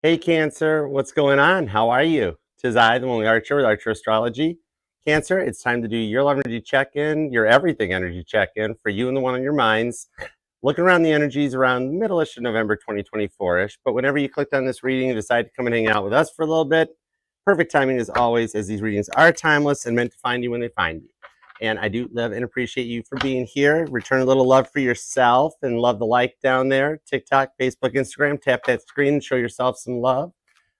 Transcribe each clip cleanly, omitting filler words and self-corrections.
Hey Cancer, what's going on? How are you? 'Tis I, the only Archer with Archer Astrology. Cancer, it's time to do your love energy check-in, your everything energy check-in for you and the one on your minds. Looking around the energies around middle-ish of November 2024-ish, but whenever you clicked on this reading and decide to come and hang out with us for a little bit, perfect timing as always, as these readings are timeless and meant to find you when they find you. And I do love and appreciate you for being here. Return a little love for yourself and love the like down there. TikTok, Facebook, Instagram. Tap that screen and show yourself some love.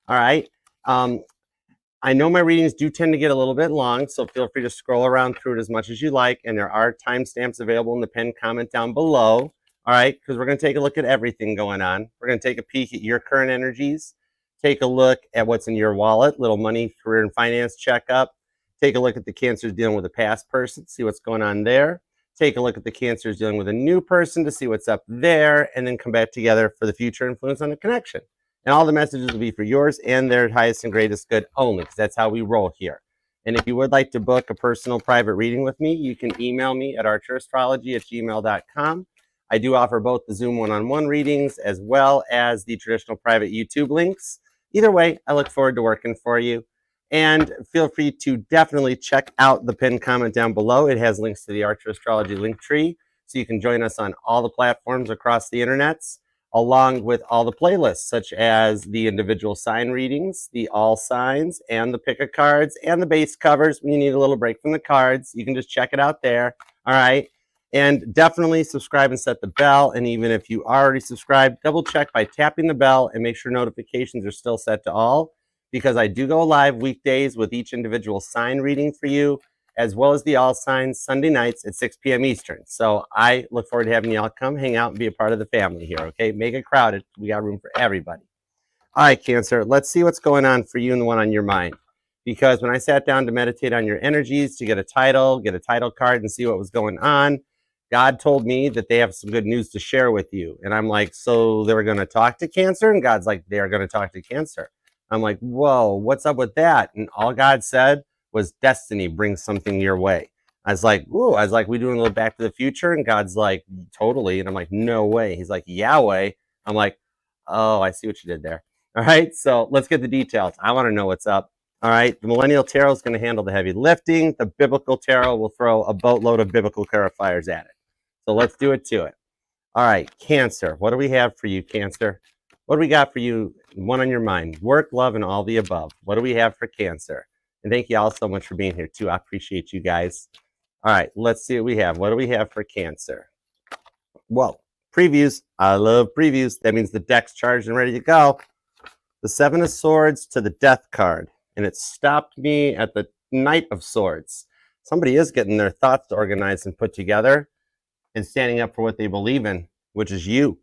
All right. I know my readings do tend to get a little bit long, so feel free to scroll around through it as much as you like. And there are timestamps available in the pinned comment down below. All right, because we're going to take a look at everything going on. We're going to take a peek at your current energies, take a look at what's in your wallet, little money, career, and finance checkup. Take a look at the Cancers dealing with a past person, see what's going on there. Take a look at the Cancers dealing with a new person to see what's up there, and then come back together for the future influence on the connection. And all the messages will be for yours and their highest and greatest good only, because that's how we roll here. And if you would like to book a personal private reading with me, you can email me at archerastrology@gmail.com. I do offer both the Zoom one-on-one readings as well as the traditional private YouTube links. Either way, I look forward to working for you. And feel free to definitely check out the pinned comment down below. It has links to the Archer Astrology link tree, so you can join us on all the platforms across the internets, along with all the playlists, such as the individual sign readings, the all signs, and the pick of cards, and the base covers. When you need a little break from the cards, you can just check it out there. All right. And definitely subscribe and set the bell. And even if you already subscribed, double check by tapping the bell and make sure notifications are still set to all, because I do go live weekdays with each individual sign reading for you, as well as the all signs Sunday nights at 6 p.m. Eastern. So I look forward to having y'all come hang out and be a part of the family here, okay? Make it crowded. We got room for everybody. All right, Cancer, let's see what's going on for you and the one on your mind. Because when I sat down to meditate on your energies, to get a title card, and see what was going on, God told me that they have some good news to share with you. And I'm like, so they were going to talk to Cancer? And God's like, they are going to talk to Cancer. I'm like, whoa, what's up with that? And all God said was destiny brings something your way. I was like, ooh, we doing a little Back to the Future? And God's like, totally. And I'm like, no way. He's like, Yahweh. I'm like, oh, I see what you did there. All right, so let's get the details. I want to know what's up. All right, the Millennial Tarot is going to handle the heavy lifting. The Biblical Tarot will throw a boatload of biblical clarifiers at it. So let's do it to it. All right, Cancer, what do we have for you, Cancer? What do we got for you? One on your mind. Work, love, and all the above. What do we have for Cancer? And thank you all so much for being here, too. I appreciate you guys. All right, let's see what we have. What do we have for Cancer? Well, previews. I love previews. That means the deck's charged and ready to go. The Seven of Swords to the Death card. And it stopped me at the Knight of Swords. Somebody is getting their thoughts organized and put together and standing up for what they believe in, which is you.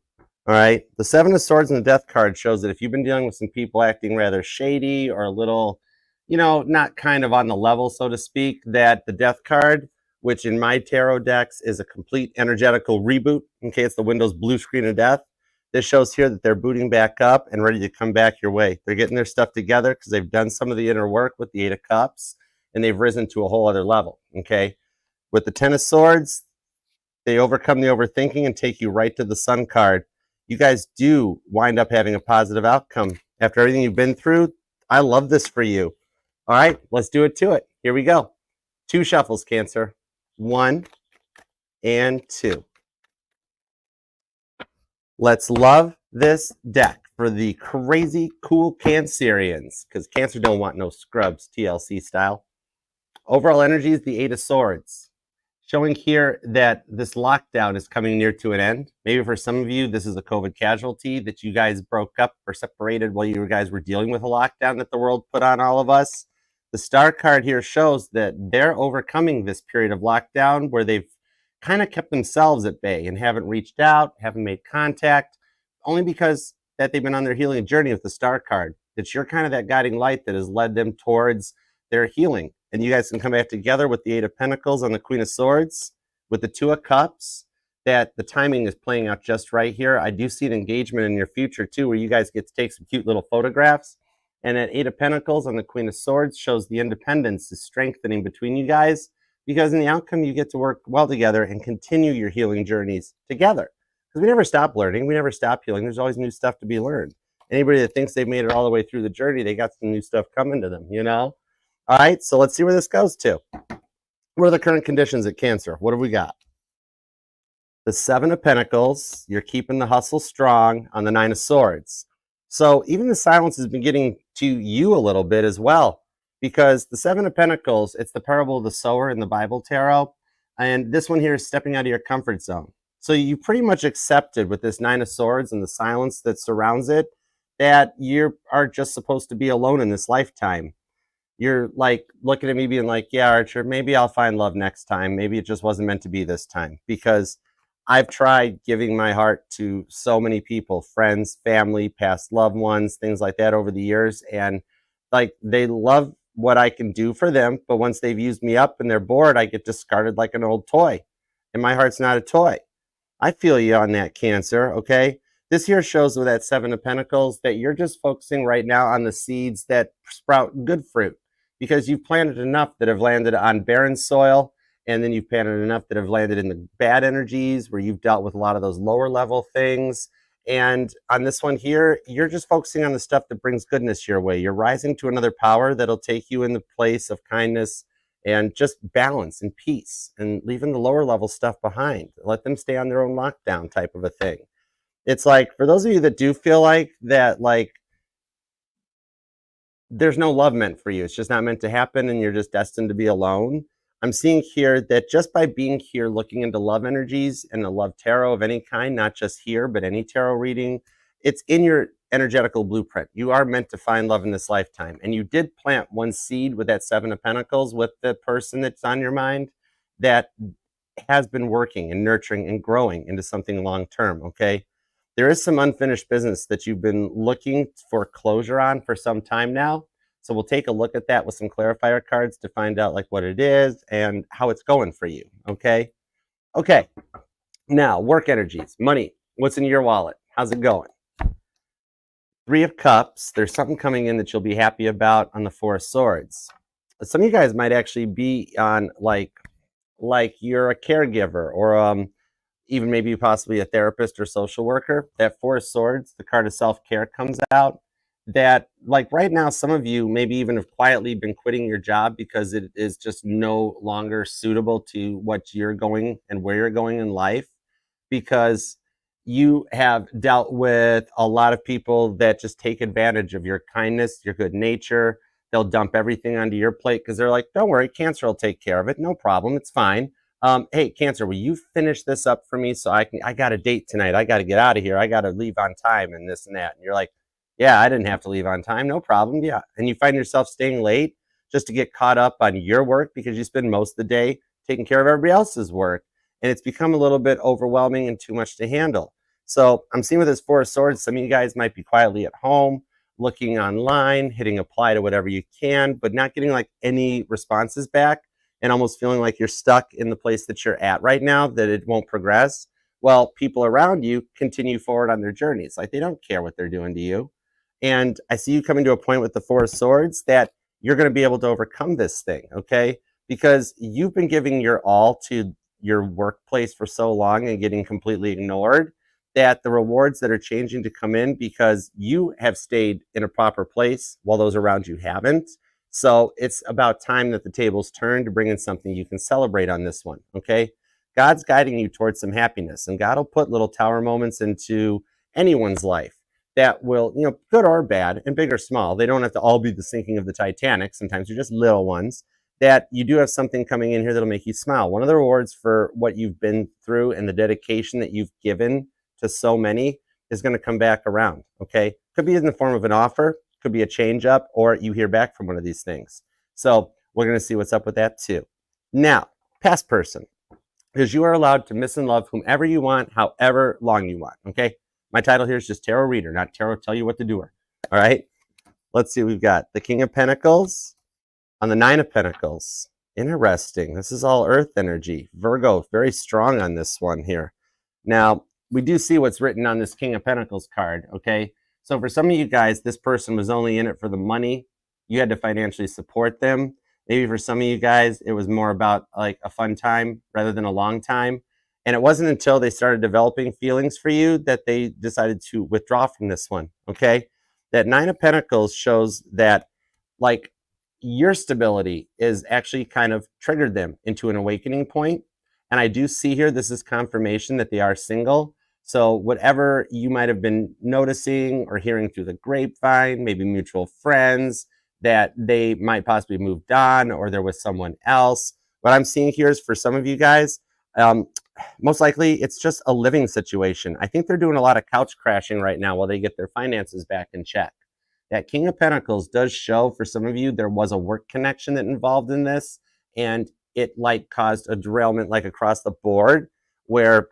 All right. The Seven of Swords and the Death card shows that if you've been dealing with some people acting rather shady or a little, not kind of on the level, so to speak, that the Death card, which in my tarot decks is a complete energetical reboot. Okay, it's the Windows blue screen of death. This shows here that they're booting back up and ready to come back your way. They're getting their stuff together because they've done some of the inner work with the Eight of Cups, and they've risen to a whole other level. Okay. With the Ten of Swords, they overcome the overthinking and take you right to the Sun card. You guys do wind up having a positive outcome. After everything you've been through, I love this for you. All right, let's do it to it. Here we go. 2 shuffles, Cancer. 1 and 2. Let's love this deck for the crazy cool Cancerians, because Cancer don't want no scrubs, TLC style. Overall energy is the Eight of Swords. Showing here that this lockdown is coming near to an end. Maybe for some of you, this is a COVID casualty that you guys broke up or separated while you guys were dealing with a lockdown that the world put on all of us. The Star card here shows that they're overcoming this period of lockdown where they've kind of kept themselves at bay and haven't reached out, haven't made contact, only because that they've been on their healing journey with the Star card. That you're kind of that guiding light that has led them towards their healing. And you guys can come back together with the Eight of Pentacles on the Queen of Swords, with the Two of Cups, that the timing is playing out just right here. I do see an engagement in your future, too, where you guys get to take some cute little photographs. And that Eight of Pentacles on the Queen of Swords shows the independence is strengthening between you guys, because in the outcome, you get to work well together and continue your healing journeys together. Because we never stop learning. We never stop healing. There's always new stuff to be learned. Anybody that thinks they've made it all the way through the journey, they got some new stuff coming to them, you know? All right, so let's see where this goes to. What are the current conditions at Cancer? What have we got? The Seven of Pentacles, you're keeping the hustle strong on the Nine of Swords. So even the silence has been getting to you a little bit as well, because the Seven of Pentacles, it's the parable of the sower in the Bible tarot. And this one here is stepping out of your comfort zone. So you pretty much accepted with this Nine of Swords and the silence that surrounds it, that you are just supposed to be alone in this lifetime. You're like looking at me being like, yeah, Archer, maybe I'll find love next time. Maybe it just wasn't meant to be this time, because I've tried giving my heart to so many people, friends, family, past loved ones, things like that over the years. And like, they love what I can do for them. But once they've used me up and they're bored, I get discarded like an old toy. And my heart's not a toy. I feel you on that, Cancer, okay? This here shows with that Seven of Pentacles that you're just focusing right now on the seeds that sprout good fruit, because you've planted enough that have landed on barren soil, and then you've planted enough that have landed in the bad energies where you've dealt with a lot of those lower level things. And on this one here, you're just focusing on the stuff that brings goodness your way. You're rising to another power that'll take you in the place of kindness and just balance and peace, and leaving the lower level stuff behind. Let them stay on their own lockdown type of a thing. It's like, for those of you that do feel like that, like, there's no love meant for you, it's just not meant to happen, and you're just destined to be alone. I'm seeing here that just by being here, looking into love energies and the love tarot of any kind, not just here, but any tarot reading, it's in your energetical blueprint. You are meant to find love in this lifetime. And you did plant one seed with that Seven of Pentacles with the person that's on your mind that has been working and nurturing and growing into something long-term, okay? There is some unfinished business that you've been looking for closure on for some time now. So we'll take a look at that with some clarifier cards to find out like what it is and how it's going for you, okay? Okay, now work energies, money, what's in your wallet? How's it going? Three of Cups, there's something coming in that you'll be happy about on the Four of Swords. Some of you guys might actually be on like you're a caregiver, or even maybe possibly a therapist or social worker. That Four of Swords, the card of self-care, comes out. That like right now, some of you maybe even have quietly been quitting your job because it is just no longer suitable to what you're going and where you're going in life, because you have dealt with a lot of people that just take advantage of your kindness, your good nature. They'll dump everything onto your plate because they're like, don't worry, Cancer will take care of it. No problem. It's fine. Hey, Cancer, will you finish this up for me so I got a date tonight. I got to get out of here. I got to leave on time and this and that. And you're like, yeah, I didn't have to leave on time. No problem. Yeah. And you find yourself staying late just to get caught up on your work because you spend most of the day taking care of everybody else's work. And it's become a little bit overwhelming and too much to handle. So I'm seeing with this Four of Swords, some of you guys might be quietly at home, looking online, hitting apply to whatever you can, but not getting like any responses back, and almost feeling like you're stuck in the place that you're at right now, that it won't progress. Well, people around you continue forward on their journeys. Like they don't care what they're doing to you. And I see you coming to a point with the Four of Swords that you're going to be able to overcome this thing, okay? Because you've been giving your all to your workplace for so long and getting completely ignored, that the rewards that are changing to come in because you have stayed in a proper place while those around you haven't. So it's about time that the tables turn to bring in something you can celebrate on this one, okay? God's guiding you towards some happiness, and God will put little tower moments into anyone's life that will, you know, good or bad, and big or small. They don't have to all be the sinking of the Titanic. Sometimes they're just little ones. That you do have something coming in here that'll make you smile. One of the rewards for what you've been through and the dedication that you've given to so many is going to come back around, okay? Could be in the form of an offer, could be a change up, or you hear back from one of these things. So we're going to see what's up with that too. Now, past person, because you are allowed to miss and love whomever you want, however long you want, okay? My title here is just Tarot Reader, not Tarot Tell You What to Do. All right? Let's see what we've got. The King of Pentacles on the Nine of Pentacles. Interesting. This is all earth energy. Virgo, very strong on this one here. Now, we do see what's written on this King of Pentacles card, okay? So for some of you guys, this person was only in it for the money. You had to financially support them. Maybe for some of you guys, it was more about like a fun time rather than a long time. And it wasn't until they started developing feelings for you that they decided to withdraw from this one, okay? that Nine of Pentacles shows that like your stability is actually kind of triggered them into an awakening point. And I do see here, this is confirmation that they are single. So whatever you might have been noticing or hearing through the grapevine, maybe mutual friends, that they might possibly moved on or there was someone else. What I'm seeing here is for some of you guys, most likely it's just a living situation. I think they're doing a lot of couch crashing right now while they get their finances back in check. That King of Pentacles does show for some of you there was a work connection that involved in this, and it like caused a derailment like across the board where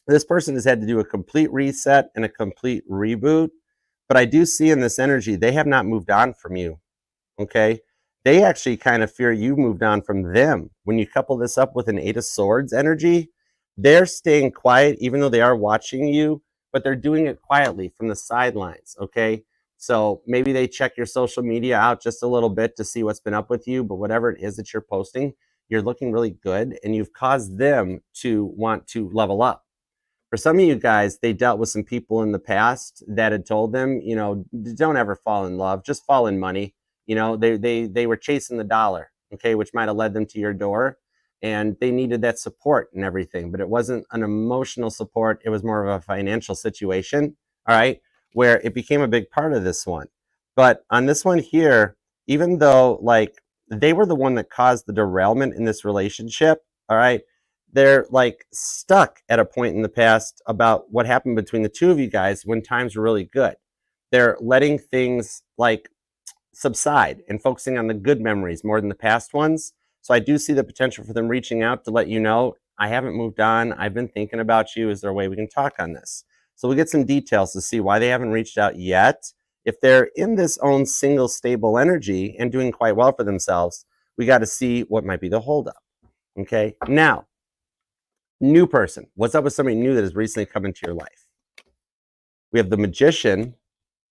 this person has had to do a complete reset and a complete reboot. But I do see in this energy, they have not moved on from you, okay? They actually kind of fear you moved on from them. When you couple this up with an Eight of Swords energy, they're staying quiet even though they are watching you, but they're doing it quietly from the sidelines, okay? So maybe they check your social media out just a little bit to see what's been up with you, but whatever it is that you're posting, you're looking really good and you've caused them to want to level up. For some of you guys, they dealt with some people in the past that had told them, you know, don't ever fall in love, just fall in money. You know, they were chasing the dollar, okay, which might have led them to your door, and they needed that support and everything, but it wasn't an emotional support. It was more of a financial situation, all right, where it became a big part of this one. But on this one here, even though like they were the one that caused the derailment in this relationship, all right, they're like stuck at a point in the past about what happened between the two of you guys when times were really good. They're letting things like subside and focusing on the good memories more than the past ones. So I do see the potential for them reaching out to let you know, I haven't moved on. I've been thinking about you. Is there a way we can talk on this? So we'll get some details to see why they haven't reached out yet. If they're in this own single stable energy and doing quite well for themselves, we got to see what might be the holdup. Okay. Now, new person. What's up with somebody new that has recently come into your life? We have the Magician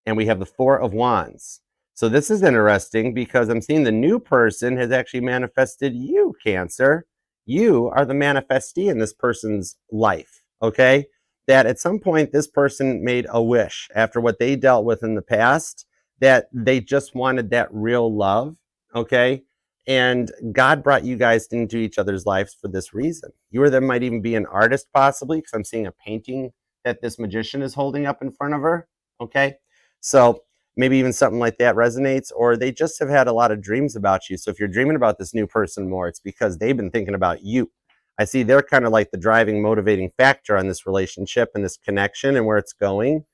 and we have the Four of Wands. So this is interesting because I'm seeing the new person has actually manifested you, Cancer. You are the manifestee in this person's life, okay? That at some point this person made a wish after what they dealt with in the past, that they just wanted that real love, okay? And God brought you guys into each other's lives for this reason. You or them might even be an artist possibly, because I'm seeing a painting that this magician is holding up in front of her, okay? So maybe even something like that resonates, or they just have had a lot of dreams about you. So if you're dreaming about this new person more, it's because they've been thinking about you. I see they're kind of like the driving, motivating factor on this relationship and this connection and where it's going.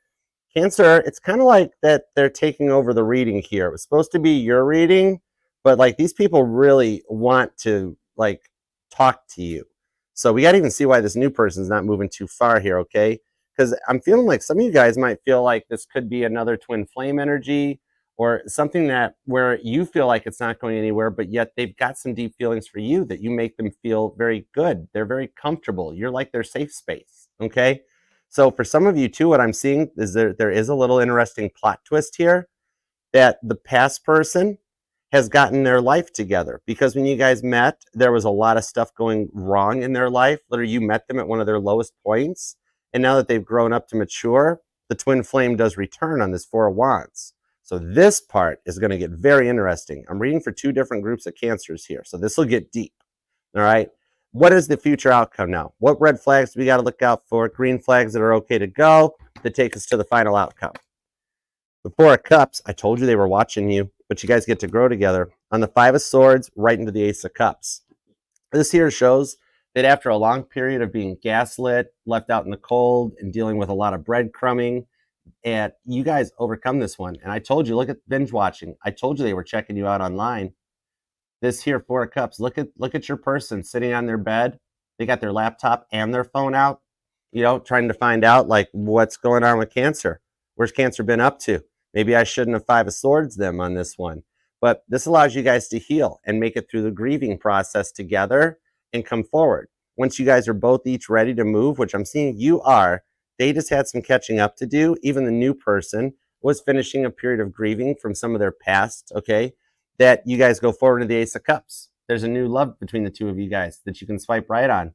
Cancer, it's kind of like that they're taking over the reading here. It was supposed to be your reading, but like these people really want to like talk to you. So we got to even see why this new person's not moving too far here, okay? Because I'm feeling like some of you guys might feel like this could be another twin flame energy or something that where you feel like it's not going anywhere, but yet they've got some deep feelings for you that you make them feel very good. They're very comfortable. You're like their safe space, okay? So for some of you too, what I'm seeing is there is a little interesting plot twist here that the past person has gotten their life together, because when you guys met, there was a lot of stuff going wrong in their life. Literally, you met them at one of their lowest points. And now that they've grown up to mature, the twin flame does return on this Four of Wands. So this part is going to get very interesting. I'm reading for two different groups of Cancers here. So this will get deep. All right. What is the future outcome now? What red flags do we got to look out for? Green flags that are okay to go that take us to the final outcome. The Four of Cups, I told you they were watching you, but you guys get to grow together. On the Five of Swords, right into the Ace of Cups. This here shows that after a long period of being gaslit, left out in the cold, and dealing with a lot of breadcrumbing, and you guys overcome this one. And I told you, look at binge watching. I told you they were checking you out online. This here Four of Cups, look at your person sitting on their bed. They got their laptop and their phone out, you know, trying to find out like what's going on with Cancer. Where's Cancer been up to? Maybe I shouldn't have Five of Swords them on this one. But this allows you guys to heal and make it through the grieving process together and come forward. Once you guys are both each ready to move, which I'm seeing you are, they just had some catching up to do. Even the new person was finishing a period of grieving from some of their past, okay? That you guys go forward to the Ace of Cups. There's a new love between the two of you guys that you can swipe right on.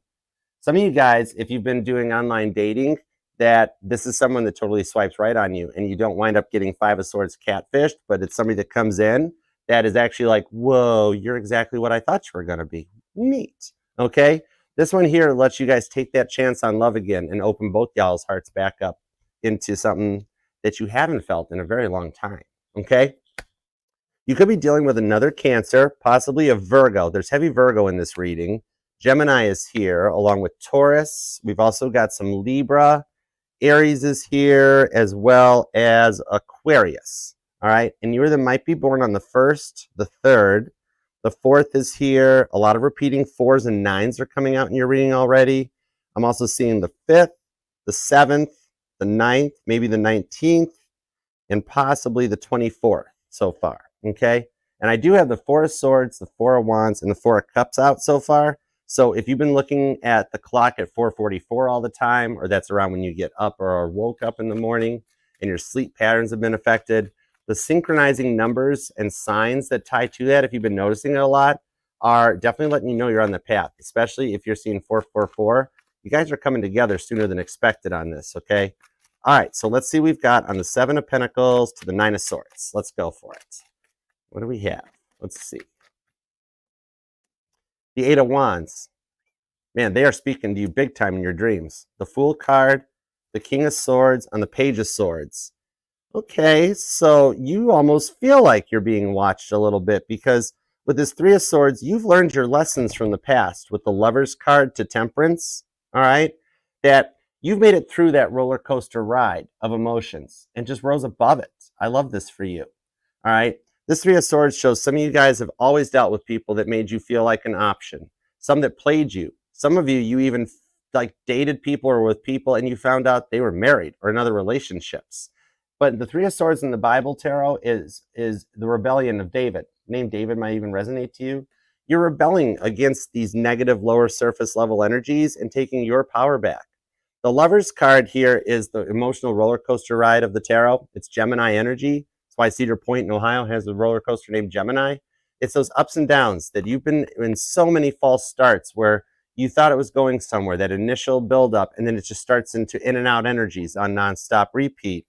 Some of you guys, if you've been doing online dating, that this is someone that totally swipes right on you, and you don't wind up getting Five of Swords catfished, but it's somebody that comes in that is actually like, whoa, you're exactly what I thought you were going to be. Neat. Okay? This one here lets you guys take that chance on love again and open both y'all's hearts back up into something that you haven't felt in a very long time. Okay? You could be dealing with another Cancer, possibly a Virgo. There's heavy Virgo in this reading. Gemini is here, along with Taurus. We've also got some Libra. Aries is here, as well as Aquarius. All right, and you either might be born on the 1st, the 3rd, the 4th is here. A lot of repeating 4s and 9s are coming out in your reading already. I'm also seeing the 5th, the 7th, the 9th, maybe the 19th, and possibly the 24th so far, okay? And I do have the 4 of Swords, the 4 of Wands, and the 4 of Cups out so far. So if you've been looking at the clock at 4:44 all the time, or that's around when you get up or woke up in the morning and your sleep patterns have been affected, the synchronizing numbers and signs that tie to that, if you've been noticing it a lot, are definitely letting you know you're on the path, especially if you're seeing 444. You guys are coming together sooner than expected on this, okay? All right, so let's see what we've got on the 7 of Pentacles to the 9 of Swords. Let's go for it. What do we have? Let's see. The 8 of Wands. Man, they are speaking to you big time in your dreams. The Fool card, the King of Swords, and the Page of Swords. Okay, so you almost feel like you're being watched a little bit, because with this 3 of Swords, you've learned your lessons from the past with the Lover's card to Temperance, all right? That you've made it through that roller coaster ride of emotions and just rose above it. I love this for you, all right? This 3 of Swords shows some of you guys have always dealt with people that made you feel like an option, some that played you. Some of you, you even like dated people or with people and you found out they were married or in other relationships. But the 3 of Swords in the Bible tarot is the rebellion of David. Name David might even resonate to you. You're rebelling against these negative lower surface level energies and taking your power back. The Lover's card here is the emotional roller coaster ride of the tarot. It's Gemini energy. That's why Cedar Point in Ohio has a roller coaster named Gemini. It's those ups and downs that you've been in so many false starts where you thought it was going somewhere, that initial buildup, and then it just starts into in and out energies on nonstop repeat.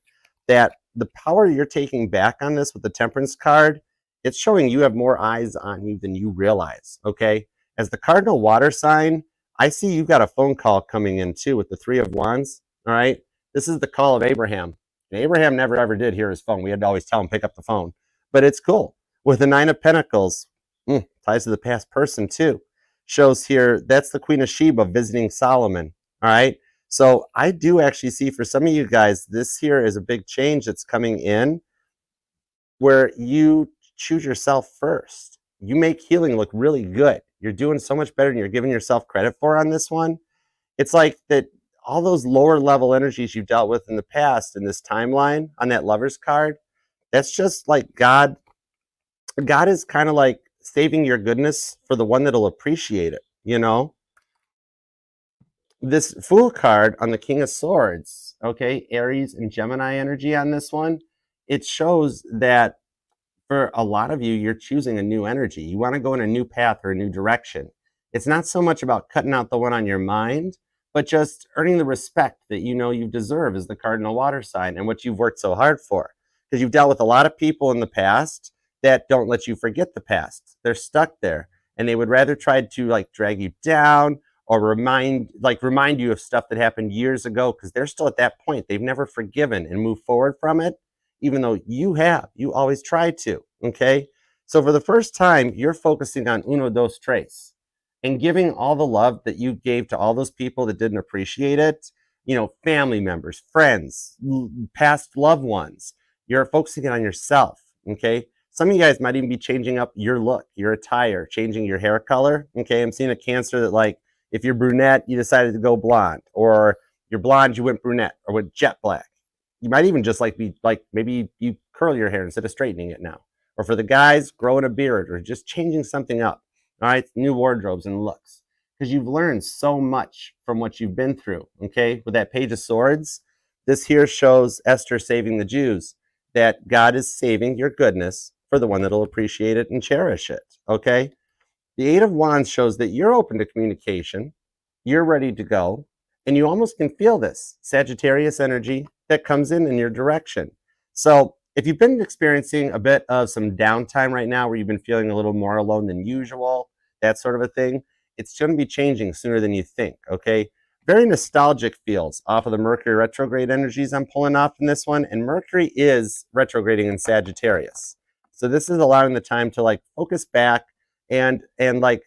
That the power you're taking back on this with the Temperance card, it's showing you have more eyes on you than you realize, okay? As the cardinal water sign, I see you've got a phone call coming in too with the 3 of Wands, all right? This is the call of Abraham. And Abraham never ever did hear his phone. We had to always tell him, pick up the phone. But it's cool. With the 9 of Pentacles, ties to the past person too. Shows here, that's the Queen of Sheba visiting Solomon, all right? So I do actually see for some of you guys, this here is a big change that's coming in where you choose yourself first. You make healing look really good. You're doing so much better than you're giving yourself credit for on this one. It's like that all those lower level energies you've dealt with in the past in this timeline on that Lover's card, that's just like God is kind of like saving your goodness for the one that'll appreciate it, you know? This Fool card on the King of Swords, okay, Aries and Gemini energy on this one, it shows that for a lot of you, you're choosing a new energy. You want to go in a new path or a new direction. It's not so much about cutting out the one on your mind, but just earning the respect that you know you deserve as the cardinal water sign and what you've worked so hard for. Because you've dealt with a lot of people in the past that don't let you forget the past. They're stuck there, and they would rather try to like drag you down or remind you of stuff that happened years ago, because they're still at that point. They've never forgiven and moved forward from it, even though you have. You always try to, okay? So for the first time, you're focusing on uno, dos, tres, and giving all the love that you gave to all those people that didn't appreciate it, you know, family members, friends, past loved ones. You're focusing on yourself, okay? Some of you guys might even be changing up your look, your attire, changing your hair color, okay? I'm seeing a Cancer that, like, if you're brunette, you decided to go blonde, or you're blonde, you went brunette, or went jet black. You might even just like be like, maybe you curl your hair instead of straightening it now. Or for the guys, growing a beard or just changing something up. All right, new wardrobes and looks. Because you've learned so much from what you've been through, okay? With that Page of Swords, this here shows Esther saving the Jews, that God is saving your goodness for the one that'll appreciate it and cherish it, okay? The 8 of Wands shows that you're open to communication, you're ready to go, And you almost can feel this Sagittarius energy that comes in your direction. So if you've been experiencing a bit of some downtime right now where you've been feeling a little more alone than usual, that sort of a thing, it's going to be changing sooner than you think, okay? Very nostalgic feels off of the Mercury retrograde energies I'm pulling off in this one, and Mercury is retrograding in Sagittarius. So this is allowing the time to like focus back and like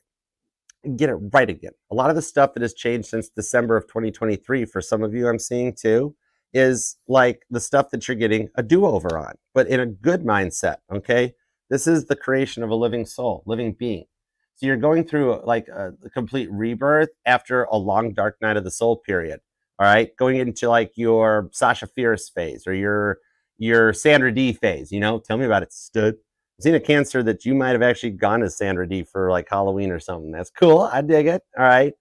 get it right again. A lot of the stuff that has changed since December of 2023, for some of you I'm seeing too, is like the stuff that you're getting a do-over on, but in a good mindset, okay? This is the creation of a living soul, living being. So you're going through like a complete rebirth after a long dark night of the soul period, all right? Going into like your Sasha Fierce phase or your Sandra D phase, you know? Tell me about it, stud. I've seen a Cancer that you might have actually gone as Sandra D for like Halloween or something. That's cool. I dig it. All right.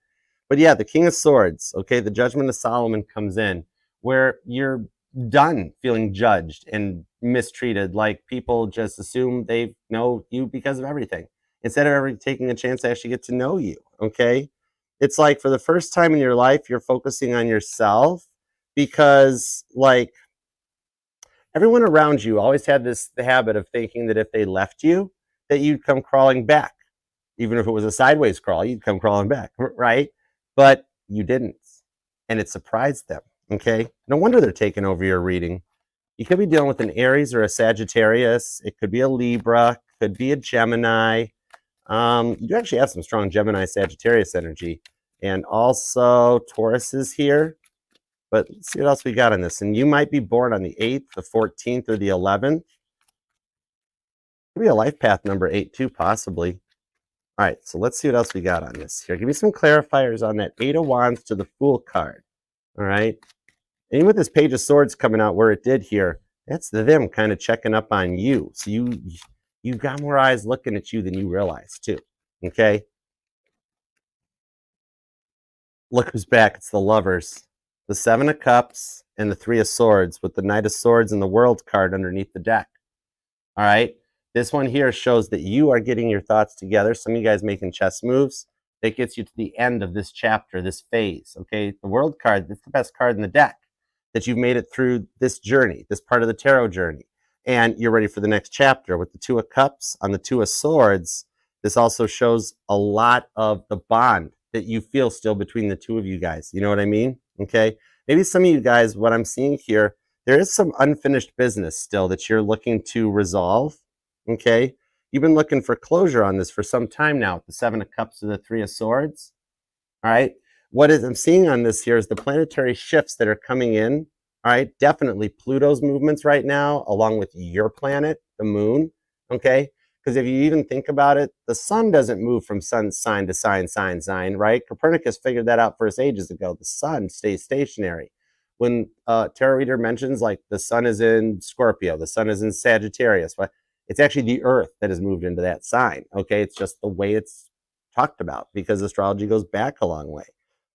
But yeah, the King of Swords, okay, the Judgment of Solomon comes in where you're done feeling judged and mistreated, like people just assume they know you because of everything, instead of ever taking a chance to actually get to know you, okay? It's like for the first time in your life, you're focusing on yourself because like everyone around you always had the habit of thinking that if they left you, that you'd come crawling back. Even if it was a sideways crawl, you'd come crawling back, right? But you didn't. And it surprised them, okay? No wonder they're taking over your reading. You could be dealing with an Aries or a Sagittarius. It could be a Libra, could be a Gemini. You actually have some strong Gemini Sagittarius energy. And also Taurus is here. But let's see what else we got on this. And you might be born on the 8th, the 14th, or the 11th. Could be a life path number 8 too, possibly. All right, so let's see what else we got on this here. Give me some clarifiers on that 8 of Wands to the Fool card. All right. And even with this Page of Swords coming out where it did here, that's them kind of checking up on you. So you got more eyes looking at you than you realize too. Okay. Look who's back. It's the Lovers. The 7 of Cups and the 3 of Swords with the Knight of Swords and the World card underneath the deck. All right. This one here shows that you are getting your thoughts together. Some of you guys making chess moves. That gets you to the end of this chapter, this phase. Okay. The World card, that's the best card in the deck, that you've made it through this journey, this part of the tarot journey. And you're ready for the next chapter. With the 2 of Cups on the 2 of Swords, this also shows a lot of the bond that you feel still between the two of you guys. You know what I mean? Okay. Maybe some of you guys, what I'm seeing here, there is some unfinished business still that you're looking to resolve. Okay. You've been looking for closure on this for some time now, the 7 of Cups to the 3 of Swords. All right. What I'm seeing on this here is the planetary shifts that are coming in. All right. Definitely Pluto's movements right now, along with your planet, the moon. Okay. Because if you even think about it, the sun doesn't move from sun sign to sign, right? Copernicus figured that out first ages ago. The sun stays stationary. When a tarot reader mentions like the sun is in Scorpio, the sun is in Sagittarius, but it's actually the earth that has moved into that sign. Okay. It's just the way it's talked about because astrology goes back a long way.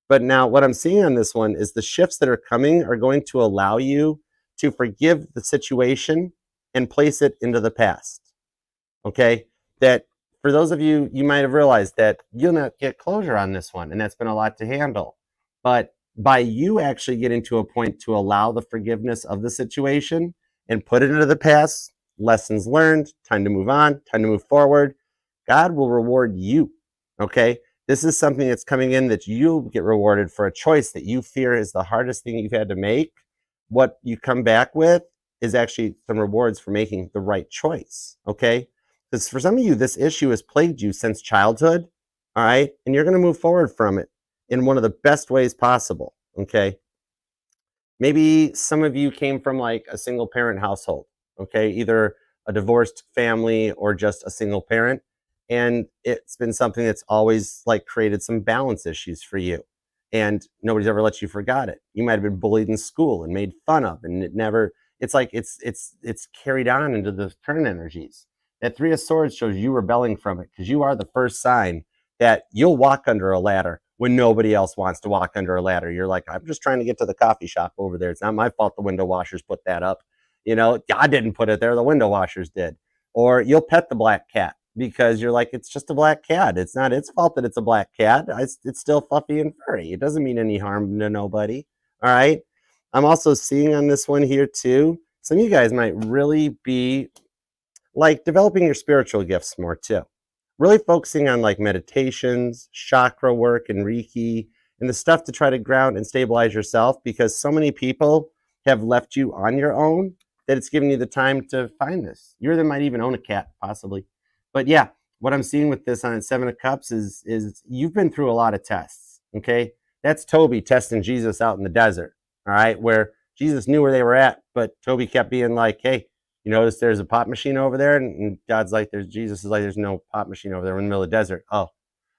But now what I'm seeing on this one is the shifts that are coming are going to allow you to forgive the situation and place it into the past. Okay, that for those of you, you might have realized that you'll not get closure on this one, and that's been a lot to handle. But by you actually getting to a point to allow the forgiveness of the situation and put it into the past, lessons learned, time to move on, time to move forward, God will reward you. Okay, this is something that's coming in that you'll get rewarded for a choice that you fear is the hardest thing you've had to make. What you come back with is actually some rewards for making the right choice. Okay. Because for some of you, this issue has plagued you since childhood, all right? And you're going to move forward from it in one of the best ways possible, okay? Maybe some of you came from like a single parent household, okay? Either a divorced family or just a single parent. And it's been something that's always like created some balance issues for you. And nobody's ever let you forget it. You might have been bullied in school and made fun of, and it never, it's like it's carried on into the current energies. That 3 of Swords shows you rebelling from it because you are the first sign that you'll walk under a ladder when nobody else wants to walk under a ladder. You're like, I'm just trying to get to the coffee shop over there. It's not my fault the window washers put that up. You know, God didn't put it there. The window washers did. Or you'll pet the black cat because you're like, it's just a black cat. It's not its fault that it's a black cat. It's still fluffy and furry. It doesn't mean any harm to nobody. All right. I'm also seeing on this one here too, some of you guys might really be like developing your spiritual gifts more too. Really focusing on like meditations, chakra work, and Reiki, and the stuff to try to ground and stabilize yourself, because so many people have left you on your own that it's giving you the time to find this. You might even own a cat, possibly. But yeah, what I'm seeing with this on Seven of Cups is you've been through a lot of tests, okay? That's Toby testing Jesus out in the desert, all right, where Jesus knew where they were at, but Toby kept being like, hey, you notice there's a pop machine over there? And God's like, Jesus is like, there's no pop machine over there. We're in the middle of the desert. Oh,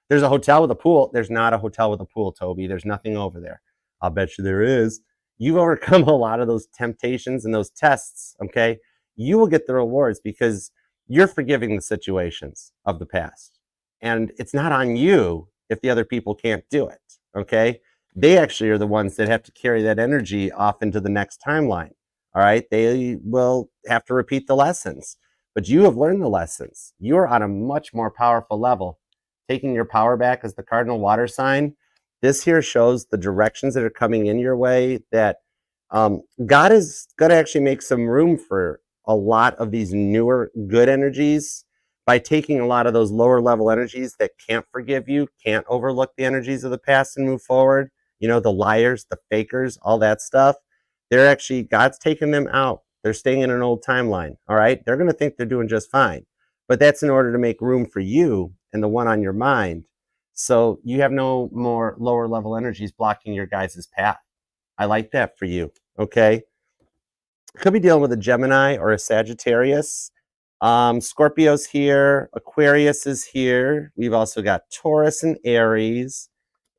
there's a hotel with a pool. There's not a hotel with a pool, Toby. There's nothing over there. I'll bet you there is. You've overcome a lot of those temptations and those tests, okay? You will get the rewards because you're forgiving the situations of the past. And it's not on you if the other people can't do it, okay? They actually are the ones that have to carry that energy off into the next timeline. All right, they will have to repeat the lessons, but you have learned the lessons. You are on a much more powerful level. Taking your power back as the cardinal water sign, this here shows the directions that are coming in your way, that God is going to actually make some room for a lot of these newer good energies by taking a lot of those lower level energies that can't forgive you, can't overlook the energies of the past and move forward. You know, the liars, the fakers, all that stuff. They're actually, God's taking them out. They're staying in an old timeline, all right? They're going to think they're doing just fine. But that's in order to make room for you and the one on your mind. So you have no more lower level energies blocking your guys' path. I like that for you, okay? Could be dealing with a Gemini or a Sagittarius. Scorpio's here. Aquarius is here. We've also got Taurus and Aries.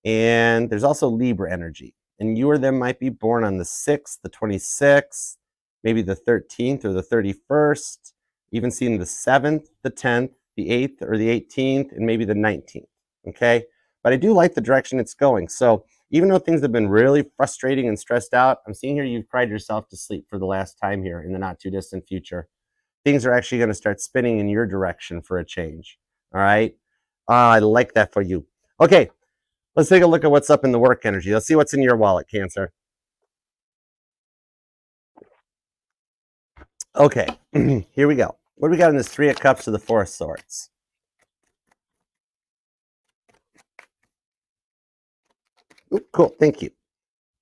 And there's also Libra energy. And you or them might be born on the 6th, the 26th, maybe the 13th or the 31st, even seeing the 7th, the 10th, the 8th or the 18th, and maybe the 19th, okay? But I do like the direction it's going. So even though things have been really frustrating and stressed out, I'm seeing here you've cried yourself to sleep for the last time here in the not too distant future. Things are actually going to start spinning in your direction for a change, all right? I like that for you. Okay. Let's take a look at what's up in the work energy. Let's see what's in your wallet, Cancer. Okay, here we go. What do we got in this Three of Cups to the Four of Swords? Ooh, cool, thank you.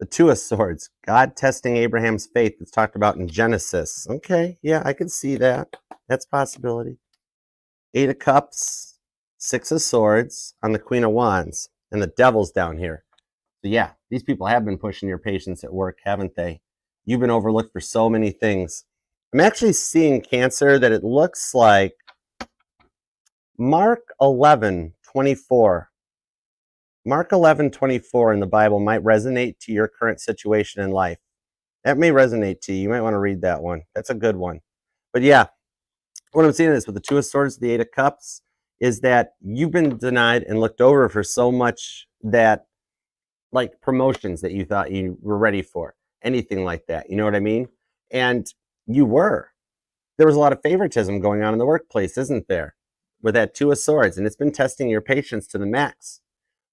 The Two of Swords, God testing Abraham's faith. It's talked about in Genesis. Okay, yeah, I can see that. That's a possibility. Eight of Cups, Six of Swords on the Queen of Wands, and the Devil's down here. So yeah, these people have been pushing your patience at work, haven't they? You've been overlooked for so many things. I'm actually seeing, Cancer, that it looks like Mark 11:24. Mark 11:24 in the Bible might resonate to your current situation in life. That may resonate to you. You might want to read that one. That's a good one. But yeah, what I'm seeing is with the Two of Swords, the Eight of Cups, is that you've been denied and looked over for so much, that like promotions that you thought you were ready for, anything like that. You know what I mean? And you were. There was a lot of favoritism going on in the workplace, isn't there? With that Two of Swords, and it's been testing your patience to the max.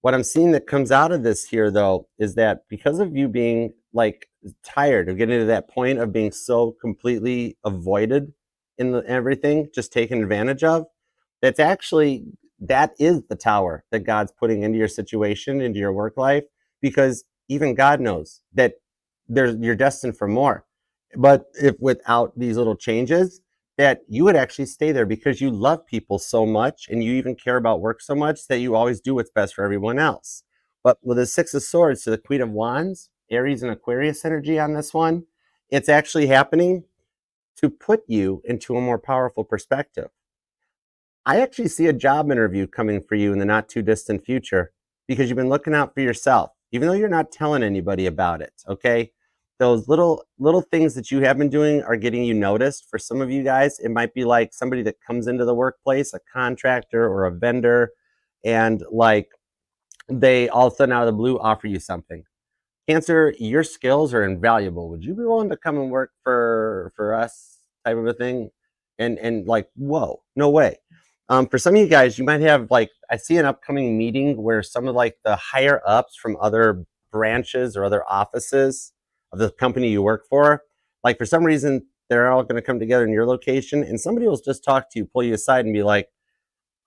What I'm seeing that comes out of this here, though, is that because of you being like tired of getting to that point of being so completely avoided in everything, just taken advantage of, that is the tower that God's putting into your situation, into your work life, because even God knows that you're destined for more. But if without these little changes, that you would actually stay there because you love people so much and you even care about work so much that you always do what's best for everyone else. But with the Six of Swords to the Queen of Wands, Aries and Aquarius energy on this one, it's actually happening to put you into a more powerful perspective. I actually see a job interview coming for you in the not too distant future because you've been looking out for yourself, even though you're not telling anybody about it, okay? Those little things that you have been doing are getting you noticed. For some of you guys, it might be like somebody that comes into the workplace, a contractor or a vendor, and like they all of a sudden out of the blue offer you something. Cancer, your skills are invaluable. Would you be willing to come and work for us, type of a thing? And like, whoa, no way. For some of you guys, you might have like, I see an upcoming meeting where some of like the higher ups from other branches or other offices of the company you work for, like for some reason, they're all going to come together in your location, and somebody will just talk to you, pull you aside and be like,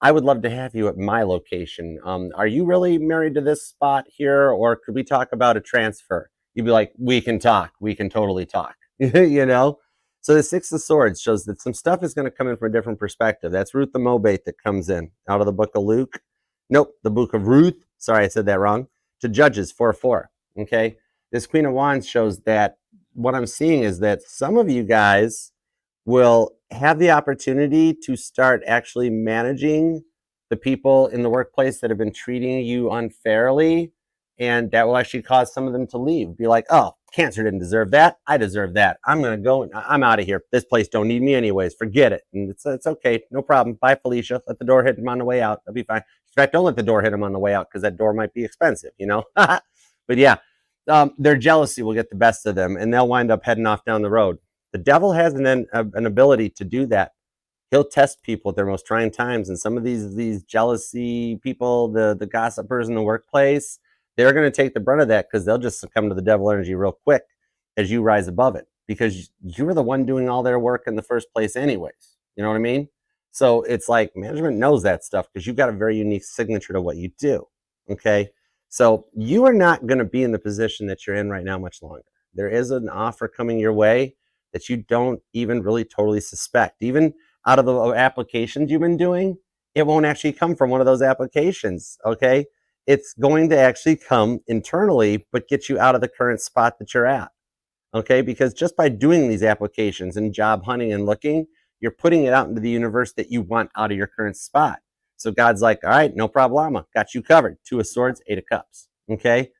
I would love to have you at my location. Are you really married to this spot here, or could we talk about a transfer? You'd be like, we can talk. We can totally talk. You know? So the Six of Swords shows that some stuff is going to come in from a different perspective. That's Ruth the Moabite that comes in out of the book of Luke. Nope, the book of Ruth. Sorry, I said that wrong. To Judges 4:4. Okay? This Queen of Wands shows that what I'm seeing is that some of you guys will have the opportunity to start actually managing the people in the workplace that have been treating you unfairly, and that will actually cause some of them to leave. Be like, oh, Cancer didn't deserve that. I deserve that. I'm going to go. I'm out of here. This place don't need me anyways. Forget it. And it's okay. No problem. Bye, Felicia. Let the door hit him on the way out. That'll be fine. In fact, don't let the door hit him on the way out, because that door might be expensive, you know? But yeah, their jealousy will get the best of them, and they'll wind up heading off down the road. The devil has an ability to do that. He'll test people at their most trying times, and some of these jealousy people, the gossipers in the workplace, they're going to take the brunt of that, because they'll just succumb to the devil energy real quick as you rise above it, because you were the one doing all their work in the first place anyways. You know what I mean? So it's like management knows that stuff, because you've got a very unique signature to what you do. Okay? So you are not going to be in the position that you're in right now much longer. There is an offer coming your way that you don't even really totally suspect. Even out of the applications you've been doing, it won't actually come from one of those applications, okay? It's going to actually come internally, but get you out of the current spot that you're at, okay? Because just by doing these applications and job hunting and looking, you're putting it out into the universe that you want out of your current spot. So God's like, all right, no problema, got you covered. Two of Swords, Eight of Cups, okay?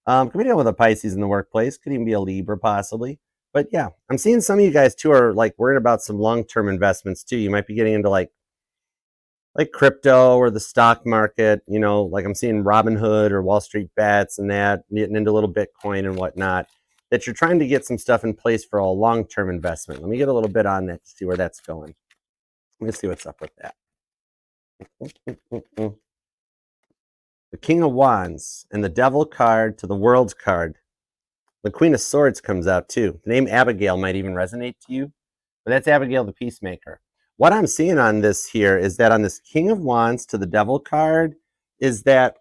Could be dealing with a Pisces in the workplace, could even be a Libra possibly. But yeah, I'm seeing some of you guys too are like worried about some long-term investments too. You might be getting into like crypto or the stock market, you know, like I'm seeing Robinhood or Wall Street Bets and that, getting into a little Bitcoin and whatnot, that you're trying to get some stuff in place for a long-term investment. Let me get a little bit on that to see where that's going. Let me see what's up with that. The King of Wands and the Devil card to the World's card. The Queen of Swords comes out too. The name Abigail might even resonate to you, but that's Abigail the Peacemaker. What I'm seeing on this here is that on this King of Wands to the Devil card is that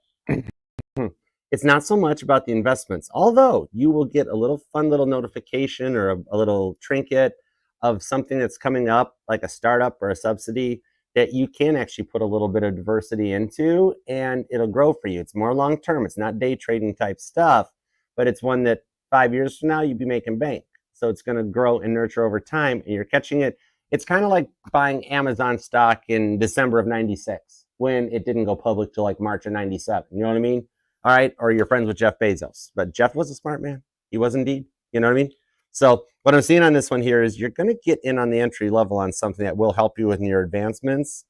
it's not so much about the investments, although you will get a little fun little notification or a little trinket of something that's coming up, like a startup or a subsidy, that you can actually put a little bit of diversity into, and it'll grow for you. It's more long-term. It's not day trading type stuff, but it's one that 5 years from now, you'd be making bank. So it's going to grow and nurture over time, and you're catching it. It's kind of like buying Amazon stock in December of 96 when it didn't go public till like March of 97. You know what I mean? All right. Or you're friends with Jeff Bezos. But Jeff was a smart man. He was indeed. You know what I mean? So what I'm seeing on this one here is you're going to get in on the entry level on something that will help you with your advancements.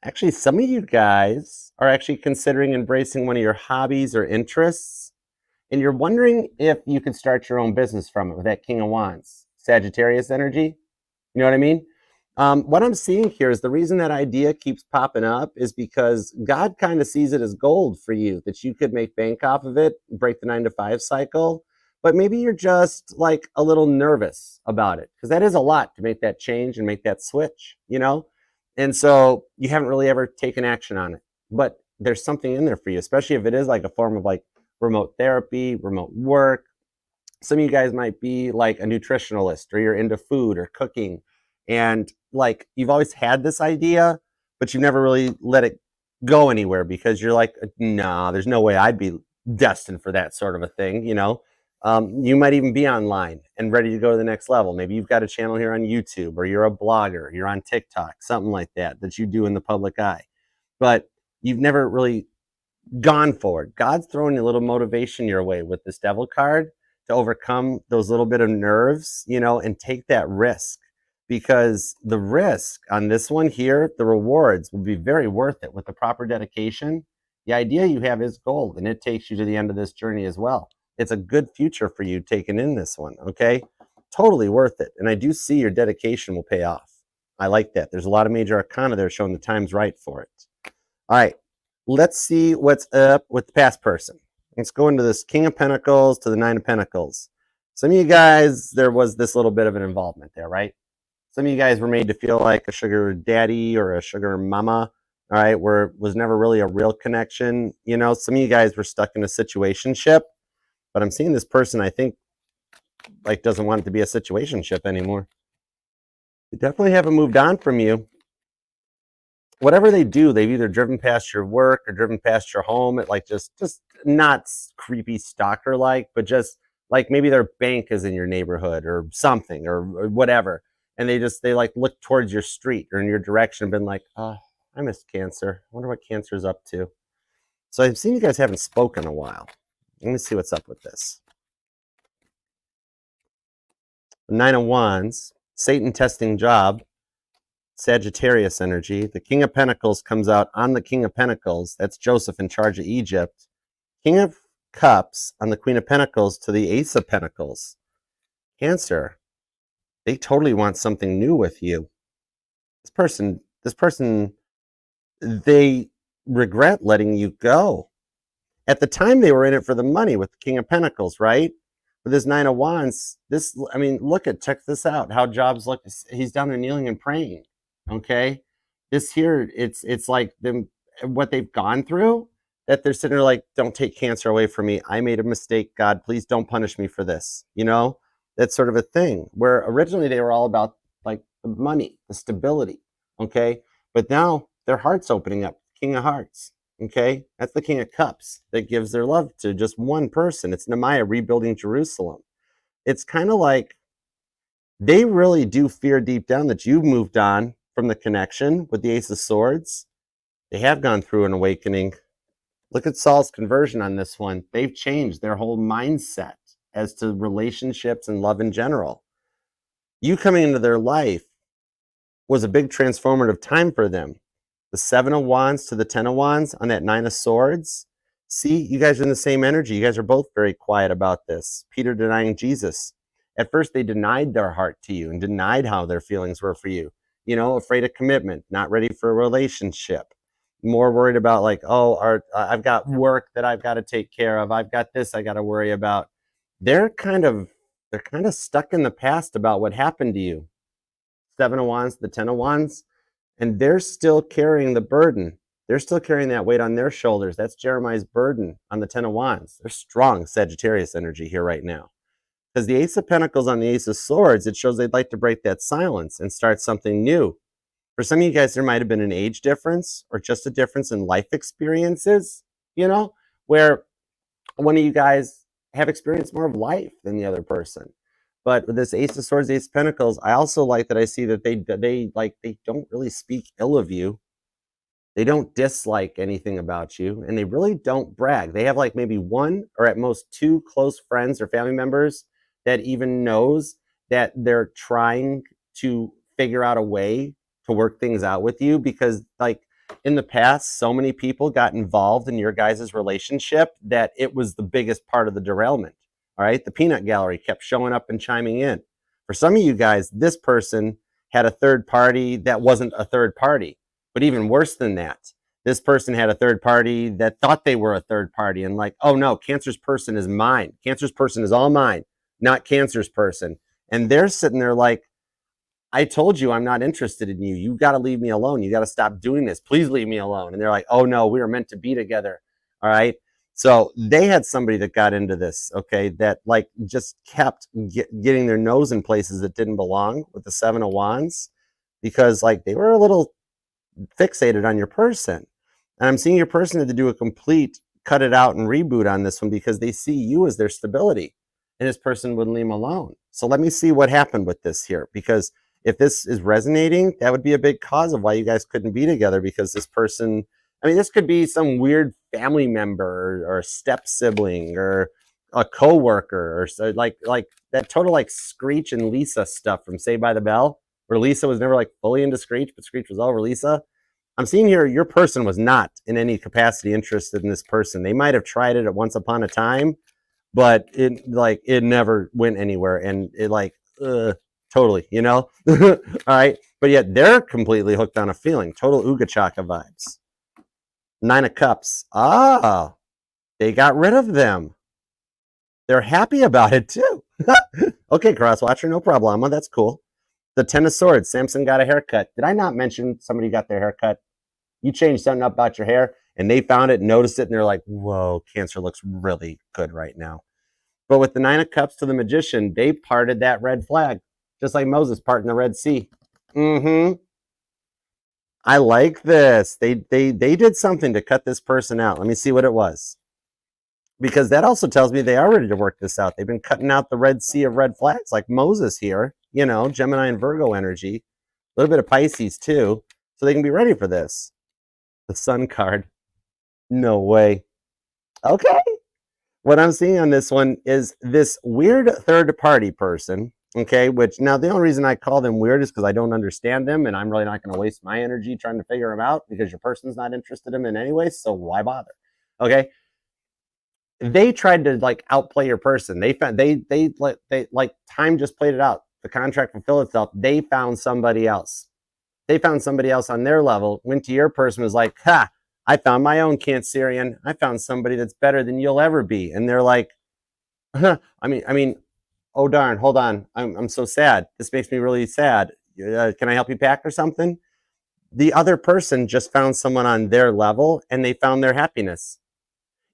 Actually, some of you guys are actually considering embracing one of your hobbies or interests, and you're wondering if you could start your own business from it with that King of Wands, Sagittarius energy. You know what I mean? What I'm seeing here is the reason that idea keeps popping up is because God kind of sees it as gold for you, that you could make bank off of it, break the 9-to-5 cycle. But maybe you're just like a little nervous about it, because that is a lot to make that change and make that switch, you know? And so you haven't really ever taken action on it. But there's something in there for you, especially if it is like a form of like remote therapy, remote work. Some of you guys might be like a nutritionalist, or you're into food or cooking, and like you've always had this idea, but you've never really let it go anywhere because you're like, nah, there's no way I'd be destined for that sort of a thing, you know? You might even be online and ready to go to the next level. Maybe you've got a channel here on YouTube, or you're a blogger, you're on TikTok, something like that you do in the public eye, but you've never really gone forward. God's throwing a little motivation your way with this Devil card to overcome those little bit of nerves, you know, and take that risk, because the risk on this one here, the rewards will be very worth it with the proper dedication. The idea you have is gold, and it takes you to the end of this journey as well. It's a good future for you taking in this one, okay? Totally worth it. And I do see your dedication will pay off, I like that. There's a lot of major arcana there showing the time's right for it. All right, let's see what's up with the past person. Let's go into this King of Pentacles to the Nine of Pentacles. Some of you guys, there was this little bit of an involvement there, right? Some of you guys were made to feel like a sugar daddy or a sugar mama, all right, where it was never really a real connection. You know, some of you guys were stuck in a situationship, but I'm seeing this person, I think, like, doesn't want it to be a situationship anymore. They definitely haven't moved on from you. Whatever they do, they've either driven past your work or driven past your home at like just not creepy stalker like, but just like maybe their bank is in your neighborhood or something or whatever. And they like look towards your street or in your direction and been like, oh, I miss Cancer. I wonder what Cancer's up to. So I've seen you guys haven't spoken in a while. Let me see what's up with this. Nine of Wands, Satan testing job. Sagittarius energy. The King of Pentacles comes out on the King of Pentacles. That's Joseph in charge of Egypt. King of Cups on the Queen of Pentacles to the Ace of Pentacles. Cancer, they totally want something new with you. This person, they regret letting you go. At the time, they were in it for the money with the King of Pentacles, right? With this Nine of Wands, check this out. How Jobs look, he's down there kneeling and praying. Okay, this here, it's like them, what they've gone through, that they're sitting there like, don't take Cancer away from me. I made a mistake. God, please don't punish me for this. You know, that's sort of a thing where originally they were all about like the money, the stability. Okay, but now their heart's opening up. King of Hearts. Okay, that's the King of Cups that gives their love to just one person. It's Nehemiah rebuilding Jerusalem. It's kind of like they really do fear deep down that you've moved on from the connection with the Ace of Swords. They have gone through an awakening. Look at Saul's conversion on this one. They've changed their whole mindset as to relationships and love in general. You coming into their life was a big transformative time for them. The Seven of Wands to the 10 of Wands on that Nine of Swords. See, you guys are in the same energy. You guys are both very quiet about this. Peter denying Jesus. At first, they denied their heart to you and denied how their feelings were for you. You know, afraid of commitment, not ready for a relationship, more worried about like, oh, I've got work that I've got to take care of. I've got this I got to worry about. They're kind of stuck in the past about what happened to you. Seven of Wands, the 10 of Wands, and they're still carrying the burden. They're still carrying that weight on their shoulders. That's Jeremiah's burden on the 10 of Wands. They're strong Sagittarius energy here right now. Because the Ace of Pentacles on the Ace of Swords, it shows they'd like to break that silence and start something new. For some of you guys, there might have been an age difference or just a difference in life experiences, you know, where one of you guys have experienced more of life than the other person. But with this Ace of Swords, Ace of Pentacles, I also like that I see that they don't really speak ill of you. They don't dislike anything about you, and they really don't brag. They have like maybe one or at most two close friends or family members that even knows that they're trying to figure out a way to work things out with you, because like in the past, so many people got involved in your guys' relationship that it was the biggest part of the derailment. All right, the peanut gallery kept showing up and chiming in. For some of you guys, this person had a third party that wasn't a third party. But even worse than that, this person had a third party that thought they were a third party and like, oh no, Cancer's person is mine. Cancer's person is all mine, not Cancer's person. And they're sitting there like, I told you I'm not interested in you. You got to leave me alone. You got to stop doing this. Please leave me alone. And they're like, oh no, we were meant to be together. All right. So they had somebody that got into this, okay, that like just kept getting their nose in places that didn't belong with the Seven of Wands, because like they were a little fixated on your person. And I'm seeing your person had to do a complete cut it out and reboot on this one, because they see you as their stability and this person wouldn't leave them alone. So let me see what happened with this here, because if this is resonating, that would be a big cause of why you guys couldn't be together, because this person, I mean, this could be some weird family member or a step sibling or a coworker, or so like that total like Screech and Lisa stuff from Saved by the Bell, where Lisa was never like fully into Screech, but Screech was all over Lisa. I'm seeing here your person was not in any capacity interested in this person. They might have tried it at once upon a time, but it never went anywhere. And it like, totally, you know? All right. But yet they're completely hooked on a feeling. Total Ooga Chaka vibes. Nine of Cups. Ah, they got rid of them. They're happy about it too. Okay, Crosswatcher, no problema. That's cool. The Ten of Swords. Samson got a haircut. Did I not mention somebody got their haircut? You changed something up about your hair and they found it, noticed it, and they're like, whoa, Cancer looks really good right now. But with the Nine of Cups to the Magician, they parted that red flag, just like Moses parting the Red Sea. Mm-hmm. I like this. They did something to cut this person out. Let me see what it was. Because that also tells me they are ready to work this out. They've been cutting out the Red Sea of red flags, like Moses here, you know, Gemini and Virgo energy, a little bit of Pisces too, so they can be ready for this. The Sun card. No way. Okay. What I'm seeing on this one is this weird third party person, okay, which now the only reason I call them weird is because I don't understand them and I'm really not going to waste my energy trying to figure them out because your person's not interested in them in anyway, so why bother? Okay. They tried to like outplay your person. They found they like time just played it out. The contract fulfilled itself. They found somebody else. They found somebody else on their level, went to your person, was like, ha, I found my own Cancerian. I found somebody that's better than you'll ever be. And they're like, huh, I mean, oh darn, hold on. I'm so sad. This makes me really sad. Can I help you pack or something? The other person just found someone on their level and they found their happiness.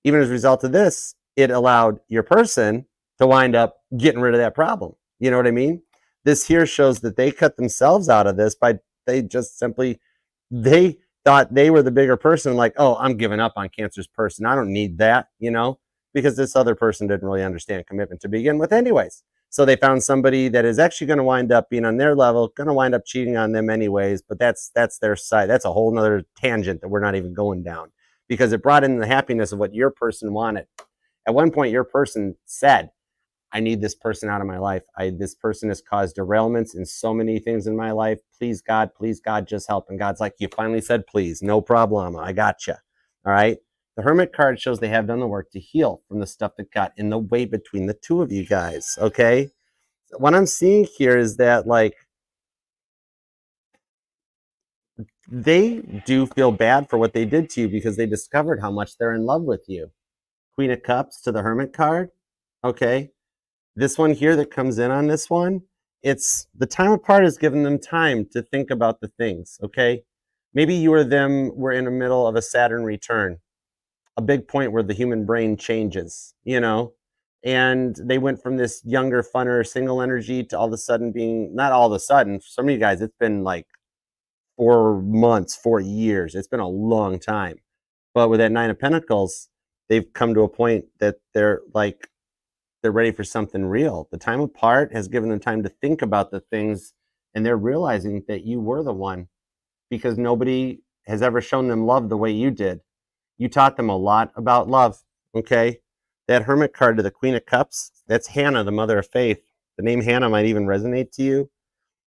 Even as a result of this, it allowed your person to wind up getting rid of that problem. You know what I mean? This here shows that they cut themselves out of this by they just simply they thought they were the bigger person, like, oh, I'm giving up on Cancer's person. I don't need that, you know, because this other person didn't really understand commitment to begin with, anyways. So they found somebody that is actually going to wind up being on their level, going to wind up cheating on them anyways. But that's their side. That's a whole nother tangent that we're not even going down because it brought in the happiness of what your person wanted. At one point, your person said, I need this person out of my life. This person has caused derailments in so many things in my life. Please, God, just help. And God's like, you finally said, please, no problem. I got you. All right. The Hermit card shows they have done the work to heal from the stuff that got in the way between the two of you guys. Okay. What I'm seeing here is that, like, they do feel bad for what they did to you because they discovered how much they're in love with you. Queen of Cups to the Hermit card. Okay. This one here that comes in on this one, it's the time apart has given them time to think about the things, okay? Maybe you or them were in the middle of a Saturn return, a big point where the human brain changes, you know? And they went from this younger, funner, single energy to all of a sudden being, not all of a sudden, for some of you guys, it's been like 4 months, 4 years. It's been a long time. But with that Nine of Pentacles, they've come to a point that they're like, they're ready for something real. The time apart has given them time to think about the things, and they're realizing that you were the one because nobody has ever shown them love the way you did. You taught them a lot about love, okay? That Hermit card to the Queen of Cups, that's Hannah, the mother of faith. The name Hannah might even resonate to you.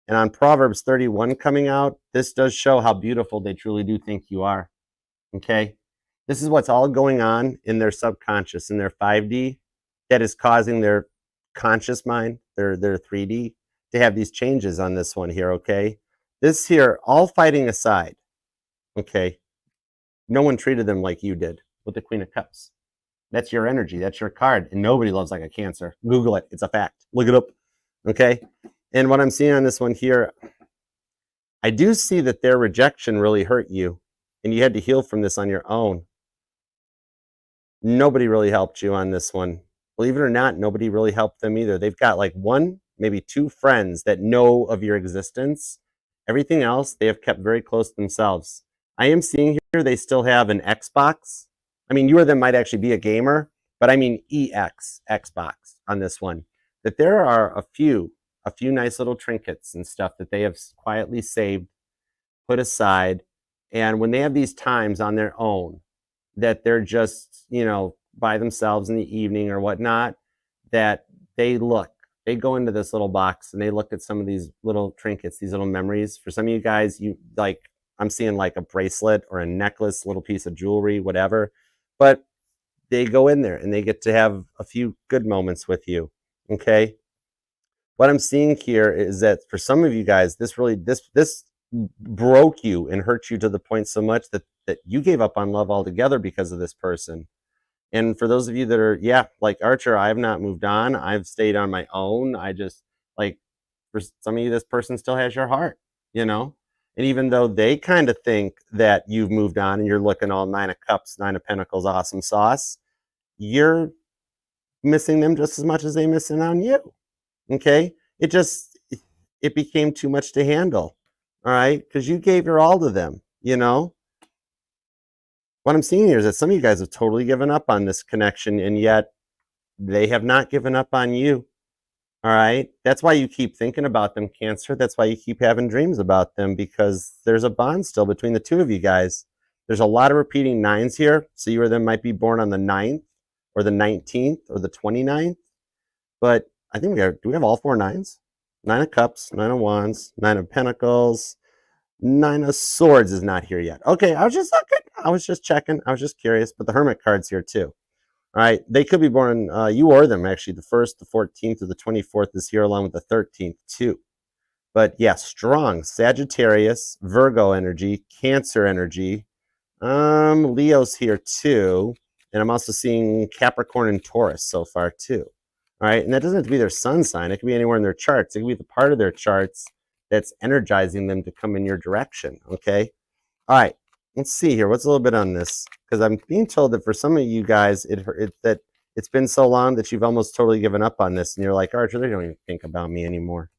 And on Proverbs 31 coming out, this does show how beautiful they truly do think you are, okay? This is what's all going on in their subconscious, in their 5D, that is causing their conscious mind, their 3D, to have these changes on this one here, okay? This here, all fighting aside, okay, no one treated them like you did with the Queen of Cups. That's your energy. That's your card. And nobody loves like a Cancer. Google it. It's a fact. Look it up, okay? And what I'm seeing on this one here, I do see that their rejection really hurt you, and you had to heal from this on your own. Nobody really helped you on this one. Believe it or not, nobody really helped them either. They've got like 1, maybe 2 friends that know of your existence. Everything else, they have kept very close to themselves. I am seeing here they still have an Xbox. I mean, you or them might actually be a gamer, but I mean Xbox on this one. That there are a few nice little trinkets and stuff that they have quietly saved, put aside. And when they have these times on their own, that they're just, you know, by themselves in the evening or whatnot, that they go into this little box and they look at some of these little trinkets, these little memories. For some of you guys, you like, I'm seeing like a bracelet or a necklace, little piece of jewelry, whatever. But they go in there and they get to have a few good moments with you, okay? What I'm seeing here is that for some of you guys, this broke you and hurt you to the point so much that you gave up on love altogether because of this person. And for those of you that are, yeah, like Archer, I have not moved on. I've stayed on my own. I just, like, for some of you, this person still has your heart, you know? And even though they kind of think that you've moved on and you're looking all Nine of Cups, Nine of Pentacles, awesome sauce, you're missing them just as much as they missing on you. Okay? It became too much to handle. All right? Because you gave your all to them, you know? What I'm seeing here is that some of you guys have totally given up on this connection, and yet they have not given up on you. All right? That's why you keep thinking about them, Cancer. That's why you keep having dreams about them, because there's a bond still between the two of you guys. There's a lot of repeating nines here. So you or them might be born on the 9th or the 19th or the 29th. But I think do we have all 4 nines? 9 of Cups, 9 of Wands, 9 of Pentacles, 9 of Swords is not here yet. Okay, I was just looking. I was just checking. I was just curious. But the Hermit card's here too. All right, they could be born, you or them, actually. The 1st, the 14th, or the 24th is here, along with the 13th too. But yeah, strong Sagittarius, Virgo energy, Cancer energy. Leo's here too. And I'm also seeing Capricorn and Taurus so far too. All right, and that doesn't have to be their sun sign. It could be anywhere in their charts. It could be the part of their charts that's energizing them to come in your direction, okay? All right, let's see here. What's a little bit on this? Because I'm being told that for some of you guys, that it's been so long that you've almost totally given up on this, and you're like, Archer, they don't even think about me anymore.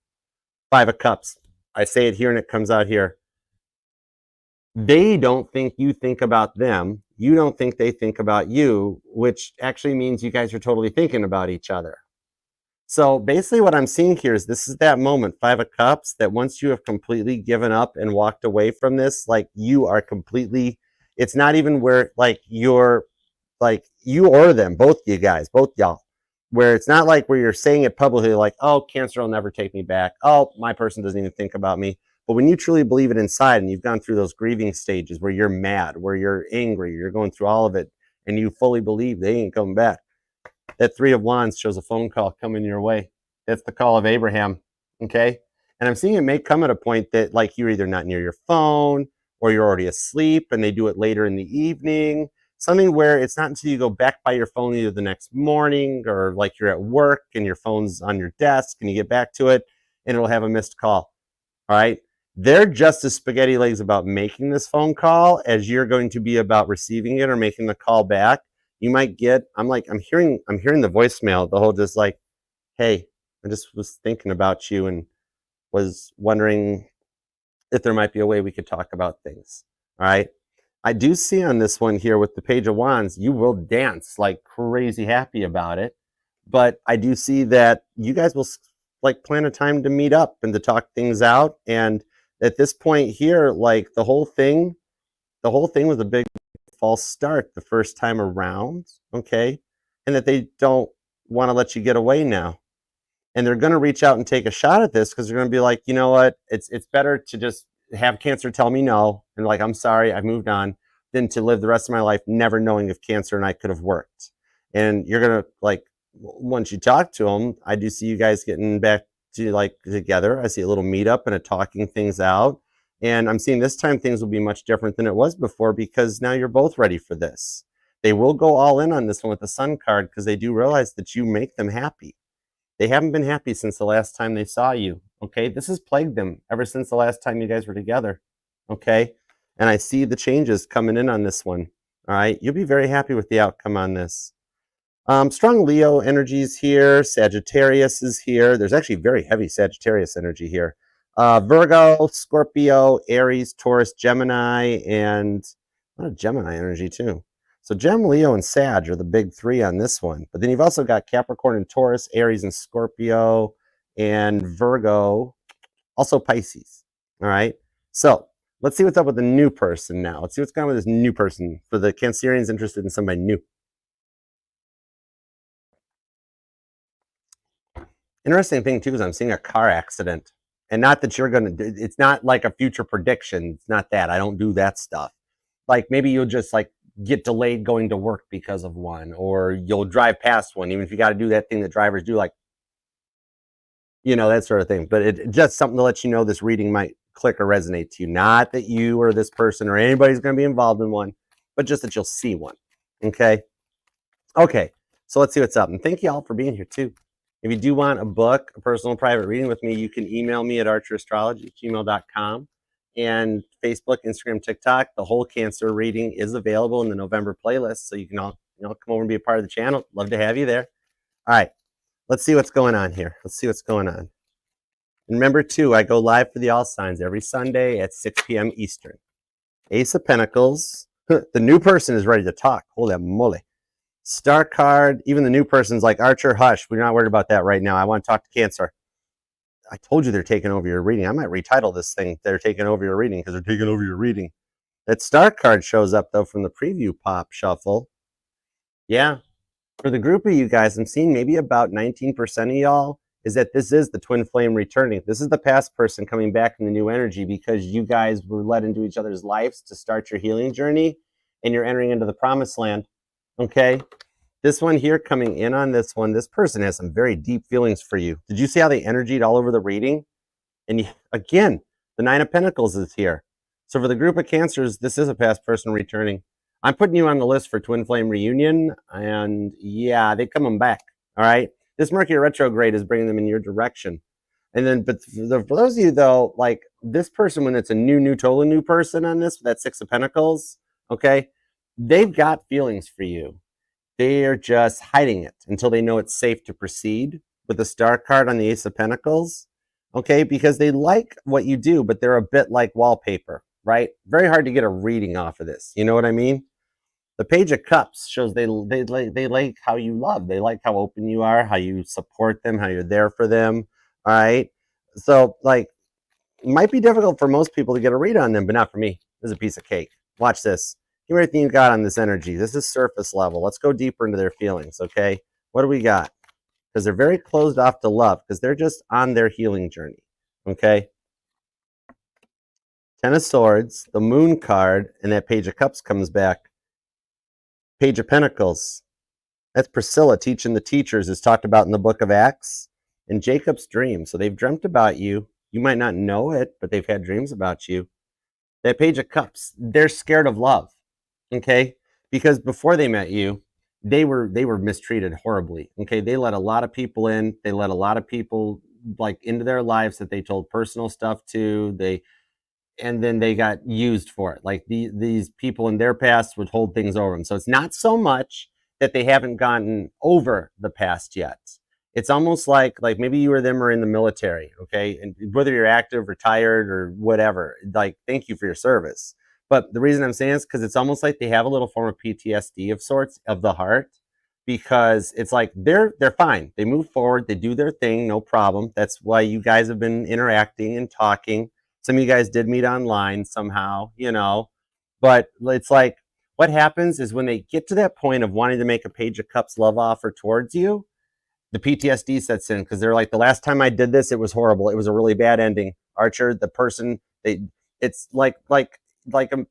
5 of Cups. I say it here and it comes out here. They don't think you think about them. You don't think they think about you, which actually means you guys are totally thinking about each other. So basically what I'm seeing here is this is that moment, 5 of Cups, that once you have completely given up and walked away from this, like you are completely, it's not even where like you're like you or them, both you guys, both y'all, where it's not like where you're saying it publicly like, oh, Cancer will never take me back. Oh, my person doesn't even think about me. But when you truly believe it inside and you've gone through those grieving stages where you're mad, where you're angry, you're going through all of it, and you fully believe they ain't coming back. That 3 of Wands shows a phone call coming your way. That's the call of Abraham, okay? And I'm seeing it may come at a point that like you're either not near your phone or you're already asleep and they do it later in the evening. Something where it's not until you go back by your phone either the next morning or like you're at work and your phone's on your desk and you get back to it and it'll have a missed call, all right? They're just as spaghetti legs about making this phone call as you're going to be about receiving it or making the call back. You might get, I'm hearing the voicemail, the whole just like, hey, I just was thinking about you and was wondering if there might be a way we could talk about things. All right. I do see on this one here with the Page of Wands, you will dance like crazy happy about it. But I do see that you guys will like plan a time to meet up and to talk things out. And at this point here, like the whole thing was a big false start the first time around, okay? And that they don't want to let you get away now. And they're going to reach out and take a shot at this because they're going to be like, you know what? It's better to just have Cancer tell me no and like, I'm sorry, I've moved on, than to live the rest of my life never knowing if Cancer and I could have worked. And you're going to like, once you talk to them, I do see you guys getting back to like together. I see a little meetup and a talking things out. And I'm seeing this time things will be much different than it was before because now you're both ready for this. They will go all in on this one with the Sun card because they do realize that you make them happy. They haven't been happy since the last time they saw you, okay? This has plagued them ever since the last time you guys were together, okay? And I see the changes coming in on this one, all right? You'll be very happy with the outcome on this. Strong Leo energies here. Sagittarius is here. There's actually very heavy Sagittarius energy here. Virgo, Scorpio, Aries, Taurus, Gemini, and a lot of Gemini energy too. So Gem, Leo, and Sag are the big 3 on this one. But then you've also got Capricorn and Taurus, Aries and Scorpio, and Virgo, also Pisces. All right. So let's see what's up with the new person now. Let's see what's going on with this new person for the Cancerians interested in somebody new. Interesting thing too is I'm seeing a car accident, and not that you're gonna. It's not like a future prediction. It's not that. I don't do that stuff. Like maybe you'll just like get delayed going to work because of one, or you'll drive past one, even if you got to do that thing that drivers do, like you know, that sort of thing. But it just something to let you know this reading might click or resonate to you. Not that you or this person or anybody's going to be involved in one, but just that you'll see one. Okay. Okay. So let's see what's up. And thank you all for being here too. If you do want a book, a personal private reading with me, you can email me at archerastrology@gmail.com, and Facebook, Instagram, TikTok. The whole Cancer reading is available in the November playlist, so you can all come over and be a part of the channel. Love to have you there. All right, let's see what's going on here. Let's see what's going on. And remember too, I go live for the All Signs every Sunday at 6 p.m. Eastern. Ace of Pentacles. The new person is ready to talk. Holy moly. Star card. Even the new person's like, Archer, hush. We're not worried about that right now. I want to talk to Cancer. I told you they're taking over your reading. I might retitle this thing, They're Taking Over Your Reading, because they're taking over your reading. That star card shows up, though, from the preview pop shuffle. Yeah. For the group of you guys, I'm seeing maybe about 19% of y'all is that this is the twin flame returning. This is the past person coming back in the new energy because you guys were led into each other's lives to start your healing journey, and you're entering into the promised land. Okay? This one here coming in on this one, this person has some very deep feelings for you. Did you see how they energied all over the reading? And again, the Nine of Pentacles is here. So for the group of Cancers, this is a past person returning. I'm putting you on the list for Twin Flame Reunion, and yeah, they coming back, all right? This Mercury retrograde is bringing them in your direction. And then, but for those of you, though, like this person, when it's a totally new person on this, that Six of Pentacles, okay, they've got feelings for you. They are just hiding it until they know it's safe to proceed with the Star card on the Ace of Pentacles, okay, because they like what you do, but they're a bit like wallpaper, right? Very hard to get a reading off of this. You know what I mean? The Page of Cups shows they like how you love. They like how open you are, how you support them, how you're there for them, all right? So, like, it might be difficult for most people to get a read on them, but not for me. This is a piece of cake. Watch this. Give me everything you got on this energy. This is surface level. Let's go deeper into their feelings, okay? What do we got? Because they're very closed off to love, because they're just on their healing journey, okay? Ten of Swords, the Moon card, and that Page of Cups comes back. Page of Pentacles. That's Priscilla teaching the teachers, is talked about in the book of Acts. And Jacob's dream. So they've dreamt about you. You might not know it, but they've had dreams about you. That Page of Cups, they're scared of love. Okay, because before they met you, they were mistreated horribly. Okay, they let a lot of people in. They let a lot of people like into their lives that they told personal stuff to. And then they got used for it. Like these people in their past would hold things over them. So it's not so much that they haven't gotten over the past yet. It's almost like maybe you or them are in the military. Okay, and whether you're active, retired, or whatever, like thank you for your service. But the reason I'm saying is because it's almost like they have a little form of PTSD of sorts of the heart, because it's like they're fine. They move forward. They do their thing. No problem. That's why you guys have been interacting and talking. Some of you guys did meet online somehow, you know. But it's like what happens is when they get to that point of wanting to make a Page of Cups love offer towards you, the PTSD sets in because they're like, the last time I did this, it was horrible. It was a really bad ending. Archer, the person, it's like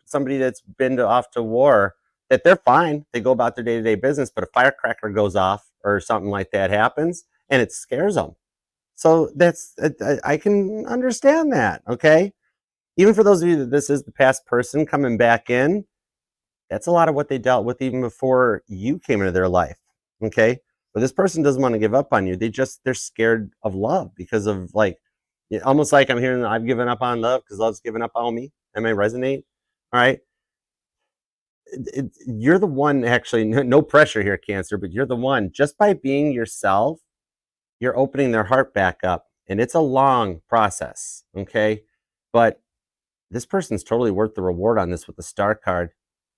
somebody that's been off to war, that they're fine. They go about their day-to-day business, but a firecracker goes off or something like that happens, and it scares them. So I can understand that, okay? Even for those of you that this is the past person coming back in, that's a lot of what they dealt with even before you came into their life, okay? But this person doesn't want to give up on you. They're scared of love because of almost like I'm hearing I've given up on love because love's given up on me. Am I resonate? All right. You're the one, actually, no pressure here, Cancer, but you're the one. Just by being yourself, you're opening their heart back up. And it's a long process, okay? But this person's totally worth the reward on this with the Star card,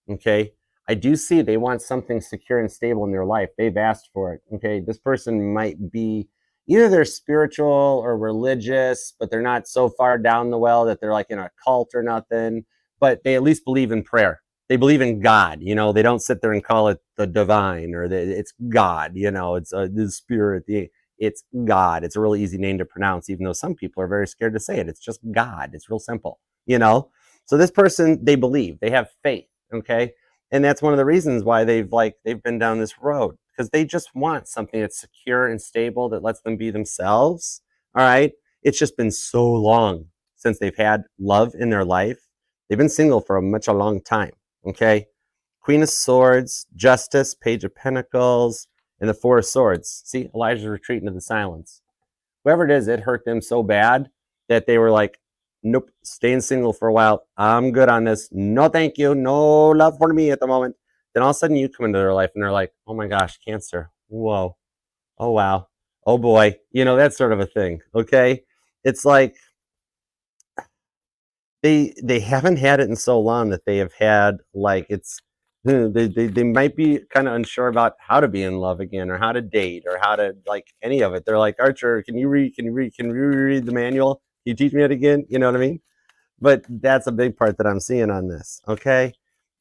okay? I do see they want something secure and stable in their life. They've asked for it, okay? This person might be, either they're spiritual or religious, but they're not so far down the well that they're like in a cult or nothing, but they at least believe in prayer. They believe in God, you know? They don't sit there and call it the divine or it's God, you know? It's the spirit, it's God. It's a really easy name to pronounce, even though some people are very scared to say it. It's just God. It's real simple, you know? So this person, they believe, they have faith, okay? And that's one of the reasons why they've been down this road, because they just want something that's secure and stable that lets them be themselves, All right. It's just been so long since they've had love in their life. They've been single for a long time. Okay. Queen of Swords, Justice, Page of Pentacles, and the Four of Swords. See, Elijah's retreating to the silence. Whoever it is, it hurt them so bad that they were like, nope, staying single for a while. I'm good on this. No, thank you. No love for me at the moment. Then all of a sudden you come into their life and they're like, oh my gosh, Cancer. Whoa. Oh, wow. Oh boy. You know, that sort of a thing. Okay. It's like they haven't had it in so long that they have had like they might be kind of unsure about how to be in love again or how to date or how to like any of it. They're like, Archer, can you read the manual? Can you teach me it again? You know what I mean? But that's a big part that I'm seeing on this. Okay.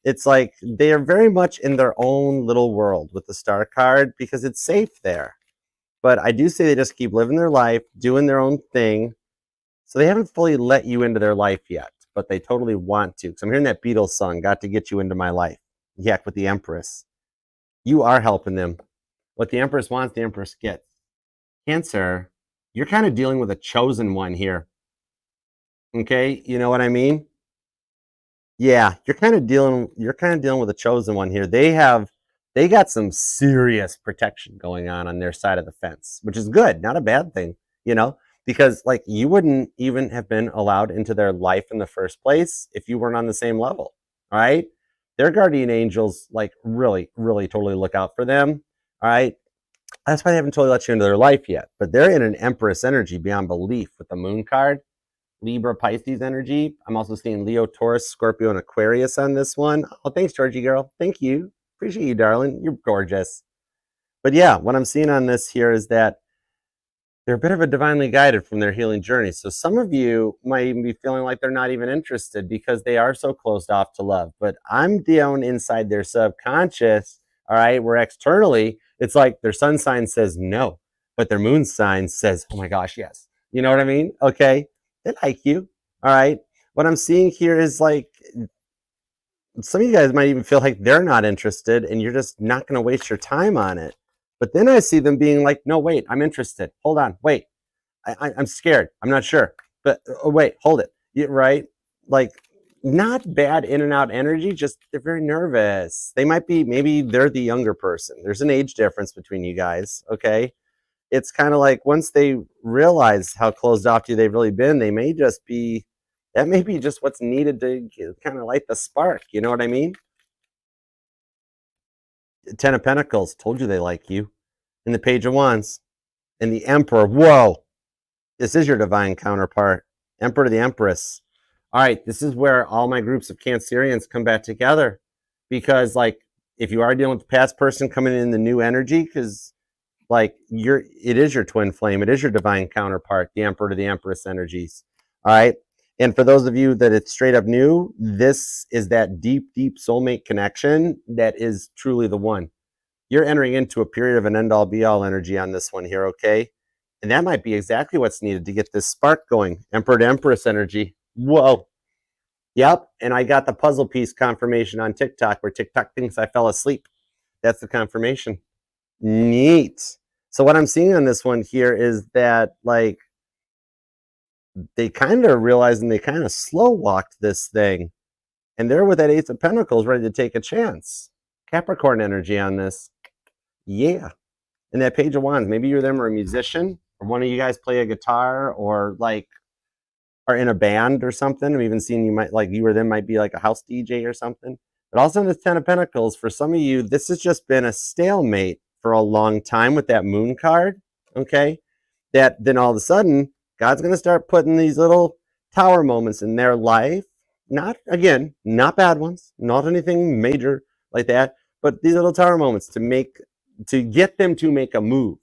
It's like they are very much in their own little world with the star card because it's safe there. But I do say they just keep living their life, doing their own thing. So they haven't fully let you into their life yet, but they totally want to. Because I'm hearing that Beatles song, Got to Get You Into My Life. Yak with the Empress. You are helping them. What the Empress wants, the Empress gets. Cancer, you're kind of dealing with a chosen one here. Okay, you know what I mean? Yeah, you're kind of dealing with a chosen one here. They got some serious protection going on their side of the fence, which is good, not a bad thing, you know, because like you wouldn't even have been allowed into their life in the first place if you weren't on the same level. All right. Their guardian angels like really, really totally look out for them. All right. That's why they haven't totally let you into their life yet. But they're in an Empress energy beyond belief with the moon card. Libra, Pisces energy. I'm also seeing Leo, Taurus, Scorpio, and Aquarius on this one. Oh, thanks, Georgie girl. Thank you. Appreciate you, darling. You're gorgeous. But yeah, what I'm seeing on this here is that they're a bit of a divinely guided from their healing journey. So some of you might even be feeling like they're not even interested because they are so closed off to love. But I'm down inside their subconscious, all right, where externally, it's like their sun sign says no, but their moon sign says, oh my gosh, yes. You know what I mean? Okay. They like you. All right. What I'm seeing here is like some of you guys might even feel like they're not interested and you're just not going to waste your time on it. But then I see them being like, no, wait, I'm interested. Hold on. Wait, I'm scared. I'm not sure. But wait, hold it. Right? Like not bad in and out energy, just they're very nervous. They might be, maybe they're the younger person. There's an age difference between you guys. Okay. It's kind of like once they realize how closed off to they've really been, they may just be, that may be just what's needed to kind of light the spark. You know what I mean? Ten of Pentacles, told you they like you. And the Page of Wands. And the Emperor, whoa. This is your divine counterpart. Emperor to the Empress. All right, this is where all my groups of Cancerians come back together. Because like, if you are dealing with the past person coming in the new energy, because like it is your twin flame, it is your divine counterpart, the Emperor to the Empress energies. All right. And for those of you that it's straight up new, this is that deep, deep soulmate connection that is truly the one. You're entering into a period of an end-all be-all energy on this one here, okay? And that might be exactly what's needed to get this spark going. Emperor to Empress energy. Whoa. Yep. And I got the puzzle piece confirmation on TikTok where TikTok thinks I fell asleep. That's the confirmation. Neat. So what I'm seeing on this one here is that like they kind of realizing they kind of slow walked this thing. And they're with that Ace of Pentacles ready to take a chance. Capricorn energy on this. Yeah. And that Page of Wands, maybe you're them or a musician, or one of you guys play a guitar or like are in a band or something. I'm even seeing you might like you or them might be like a house DJ or something. But also in this Ten of Pentacles, for some of you, this has just been a stalemate for a long time with that moon card. Okay. That then all of a sudden, God's going to start putting these little tower moments in their life. Not, again, not bad ones, not anything major like that, but these little tower moments to get them to make a move.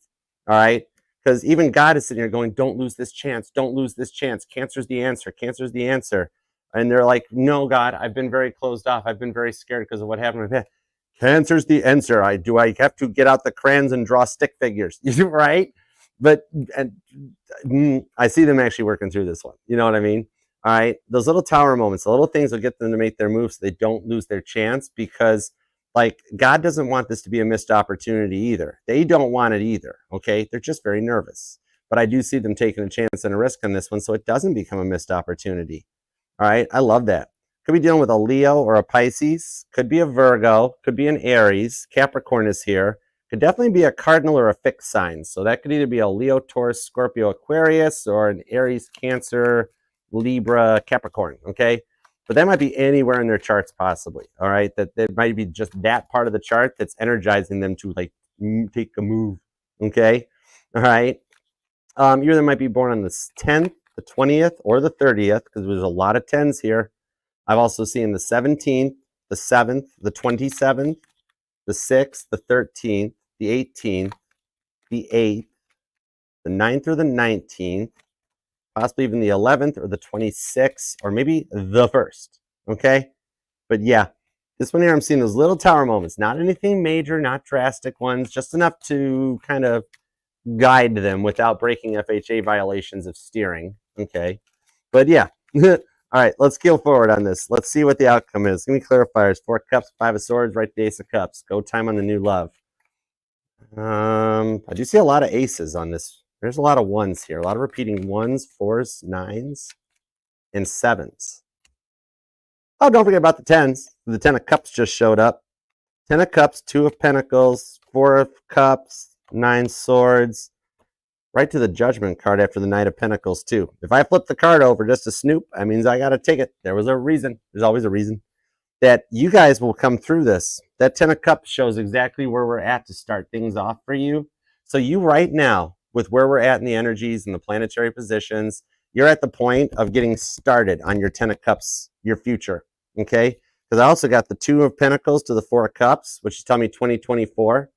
All right. Because even God is sitting here going, don't lose this chance. Don't lose this chance. Cancer's the answer. Cancer's the answer. And they're like, no, God, I've been very closed off. I've been very scared because of what happened with that. Cancer's the answer. I have to get out the crayons and draw stick figures, right? But I see them actually working through this one. You know what I mean? All right. Those little tower moments, the little things will get them to make their moves so they don't lose their chance because like God doesn't want this to be a missed opportunity either. They don't want it either. Okay. They're just very nervous. but I do see them taking a chance and a risk on this one, so it doesn't become a missed opportunity. All right, I love that. Could be dealing with a Leo or a Pisces, could be a Virgo, could be an Aries. Capricorn is here. Could definitely be a cardinal or a fixed sign. So that could either be a Leo, Taurus, Scorpio, Aquarius, or an Aries, Cancer, Libra, Capricorn, okay? But that might be anywhere in their charts possibly, all right? That might be just that part of the chart that's energizing them to like take a move, okay? All right? You either might be born on the 10th, the 20th, or the 30th, because there's a lot of 10s here. I've also seen the 17th, the 7th, the 27th, the 6th, the 13th, the 18th, the 8th, the 9th or the 19th, possibly even the 11th or the 26th, or maybe the 1st, okay? But yeah, this one here, I'm seeing those little tower moments, not anything major, not drastic ones, just enough to kind of guide them without breaking FHA violations of steering, okay? But yeah, all right, let's go forward on this. Let's see what the outcome is. Give me clarifiers. 4 cups, 5 of swords, right to the ace of cups. Go time on the new love. I do see a lot of aces on this. There's a lot of ones here. A lot of repeating 1s, 4s, 9s, and 7s. Oh, don't forget about the 10s. The 10 of cups just showed up. 10 of cups, 2 of pentacles, 4 of cups, 9 swords. Right to the judgment card after the Knight of Pentacles, too. If I flip the card over just to snoop, that means I got to take it. There was a reason. There's always a reason. That you guys will come through this. That 10 of Cups shows exactly where we're at to start things off for you. So you right now, with where we're at in the energies and the planetary positions, you're at the point of getting started on your 10 of Cups, your future, okay? Because I also got the 2 of Pentacles to the 4 of Cups, which is telling me 2024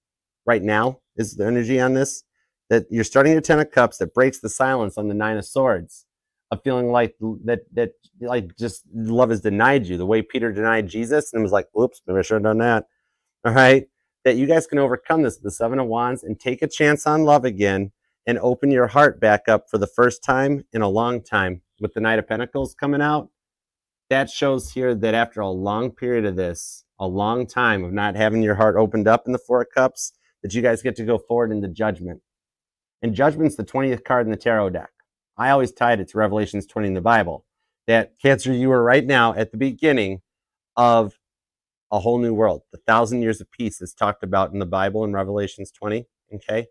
right now is the energy on this. That you're starting your 10 of Cups that breaks the silence on the 9 of Swords. Of feeling like that like just love has denied you, the way Peter denied Jesus and was like, whoops, maybe I should have done that. All right, that you guys can overcome this, the 7 of Wands, and take a chance on love again and open your heart back up for the first time in a long time. With the Knight of Pentacles coming out, that shows here that after a long period of this, a long time of not having your heart opened up in the 4 of Cups, that you guys get to go forward into Judgment. And Judgment's the 20th card in the tarot deck. I always tied it to Revelations 20 in the Bible. That Cancer, you are right now at the beginning of a whole new world. The 1,000 years of peace is talked about in the Bible in Revelations 20, okay?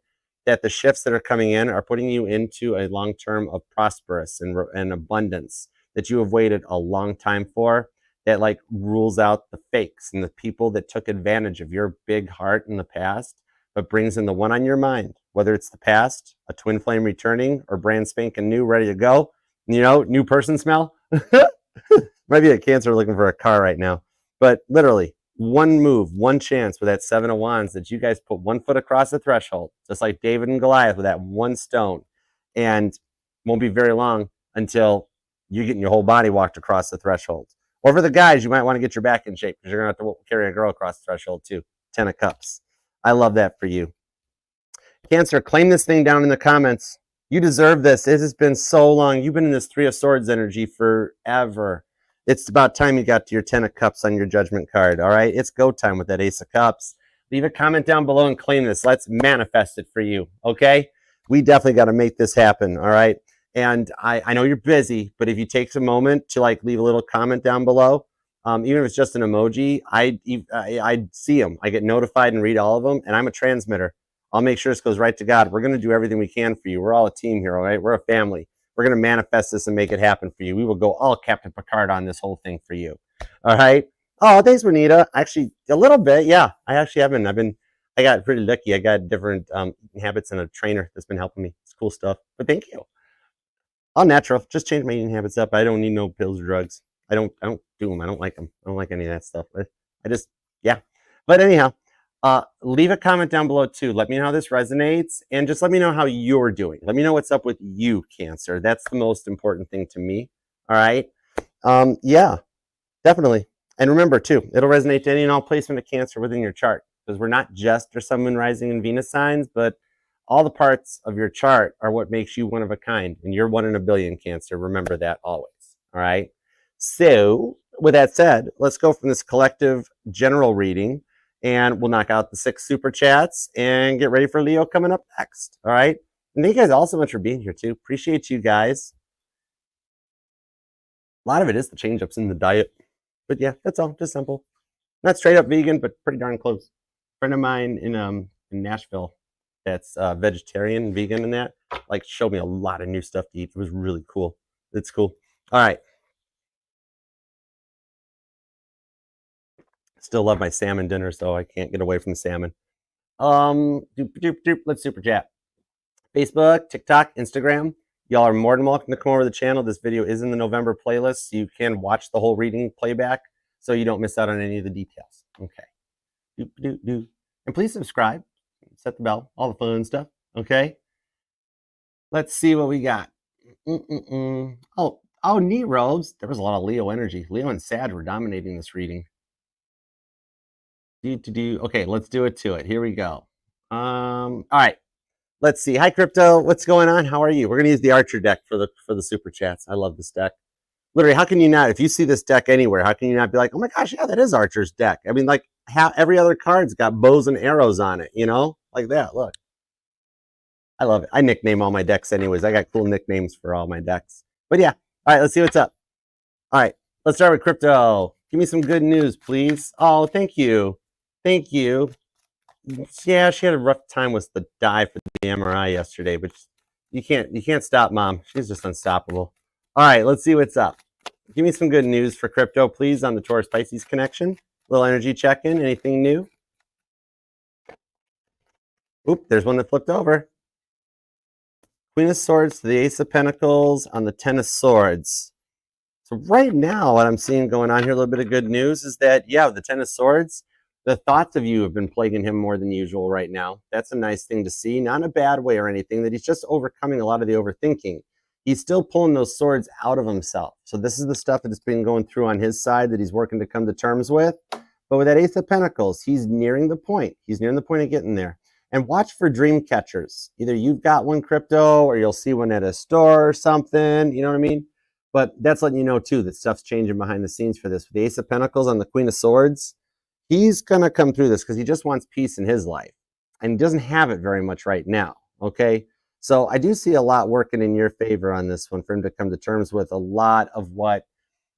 That the shifts that are coming in are putting you into a long term of prosperous and abundance that you have waited a long time for, that like rules out the fakes and the people that took advantage of your big heart in the past, but brings in the one on your mind, whether it's the past, a twin flame returning, or brand spanking new, ready to go. You know, new person smell. Might be a Cancer looking for a car right now. But literally, one move, one chance with that 7 of Wands that you guys put 1 foot across the threshold, just like David and Goliath with that one stone. And won't be very long until you're getting your whole body walked across the threshold. Or for the guys, you might want to get your back in shape because you're going to have to carry a girl across the threshold too. 10 of Cups. I love that for you. Cancer, claim this thing down in the comments. You deserve this. It has been so long. You've been in this 3 of Swords energy forever. It's about time you got to your 10 of Cups on your Judgment card, all right? It's go time with that Ace of Cups. Leave a comment down below and claim this. Let's manifest it for you, okay? We definitely got to make this happen, all right? And I know you're busy, but if you take a moment to like leave a little comment down below, even if it's just an emoji, I see them. I get notified and read all of them, and I'm a transmitter. I'll make sure this goes right to God. We're going to do everything we can for you. We're all a team here, all right? We're a family. We're going to manifest this and make it happen for you. We will go all Captain Picard on this whole thing for you, all right? Oh, thanks, Renita. Actually, a little bit, yeah. I actually have been. I got pretty lucky. I got different habits and a trainer that's been helping me. It's cool stuff. But thank you. All natural. Just change my eating habits up. I don't need no pills or drugs. I don't do them. I don't like them. I don't like any of that stuff. I just, yeah. But anyhow, leave a comment down below too. Let me know how this resonates, and just let me know how you're doing. Let me know what's up with you, Cancer. That's the most important thing to me. All right. Yeah, definitely. And remember too, it'll resonate to any and all placement of Cancer within your chart, because we're not just your Sun, Moon, Rising, and Venus signs, but all the parts of your chart are what makes you one of a kind, and you're 1 in a billion, Cancer. Remember that always. All right. So with that said, let's go from this collective general reading, and we'll knock out the 6 super chats and get ready for Leo coming up next. All right. And thank you guys all so much for being here too. Appreciate you guys. A lot of it is the change ups in the diet. But yeah, that's all. Just simple. Not straight up vegan, but pretty darn close. A friend of mine in Nashville that's vegetarian, vegan, and that like showed me a lot of new stuff to eat. It was really cool. It's cool. All right. Still love my salmon dinner, so I can't get away from the salmon. Let's super chat. Facebook, TikTok, Instagram. Y'all are more than welcome to come over to the channel. This video is in the November playlist, so you can watch the whole reading playback so you don't miss out on any of the details. Okay. And please subscribe, set the bell, all the fun stuff. Okay. Let's see what we got. Oh, neat, Robes. There was a lot of Leo energy. Leo and Sag were dominating this reading. Okay, let's do it to it. Here we go. All right. Let's see. Hi, Crypto. What's going on? How are you? We're going to use the Archer deck for the super chats. I love this deck. Literally, how can you not? If you see this deck anywhere, how can you not be like, oh my gosh, yeah, that is Archer's deck? I mean, like, how every other card's got bows and arrows on it, you know? Like that. Look. I love it. I nickname all my decks anyways. I got cool nicknames for all my decks. But yeah. All right, let's see what's up. All right, let's start with Crypto. Give me some good news, please. Oh, thank you. Thank you. Yeah, she had a rough time with the dye for the MRI yesterday, but you can't stop Mom. She's just unstoppable. All right, let's see what's up. Give me some good news for Crypto, please, on the Taurus Pisces connection. Little energy check-in. Anything new? Oop, there's one that flipped over. Queen of Swords to the Ace of Pentacles on the Ten of Swords. So right now, what I'm seeing going on here, a little bit of good news, is that, yeah, the Ten of Swords, the thoughts of you have been plaguing him more than usual right now. That's a nice thing to see. Not in a bad way or anything, that he's just overcoming a lot of the overthinking. He's still pulling those swords out of himself. So this is the stuff that's been going through on his side that he's working to come to terms with. But with that Ace of Pentacles, he's nearing the point. He's nearing the point of getting there. And watch for dream catchers. Either you've got one, Crypto, or you'll see one at a store or something. You know what I mean? But that's letting you know, too, that stuff's changing behind the scenes for this. With the Ace of Pentacles on the Queen of Swords, he's going to come through this because he just wants peace in his life. And he doesn't have it very much right now, okay? So I do see a lot working in your favor on this one for him to come to terms with a lot of what...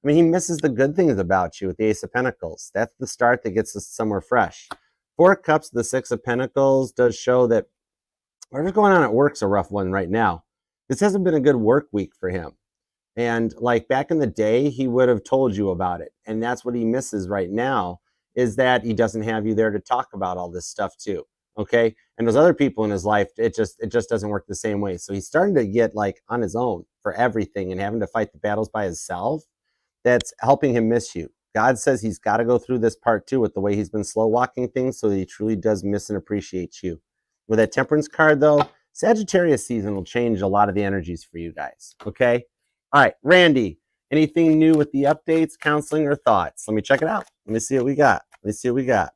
I mean, he misses the good things about you with the Ace of Pentacles. That's the start that gets us somewhere fresh. Four of Cups, the Six of Pentacles does show that whatever's going on at work's a rough one right now. This hasn't been a good work week for him. And like back in the day, he would have told you about it. And that's what he misses right now, is that he doesn't have you there to talk about all this stuff too. Okay. And those other people in his life, it just doesn't work the same way. So he's starting to get like on his own for everything and having to fight the battles by himself. That's helping him miss you. God says he's got to go through this part too with the way he's been slow walking things so that he truly does miss and appreciate you. With that Temperance card though, Sagittarius season will change a lot of the energies for you guys. Okay. All right, Randy, anything new with the updates, counseling, or thoughts? Let me check it out. Let me see what we got. Let me see what we got.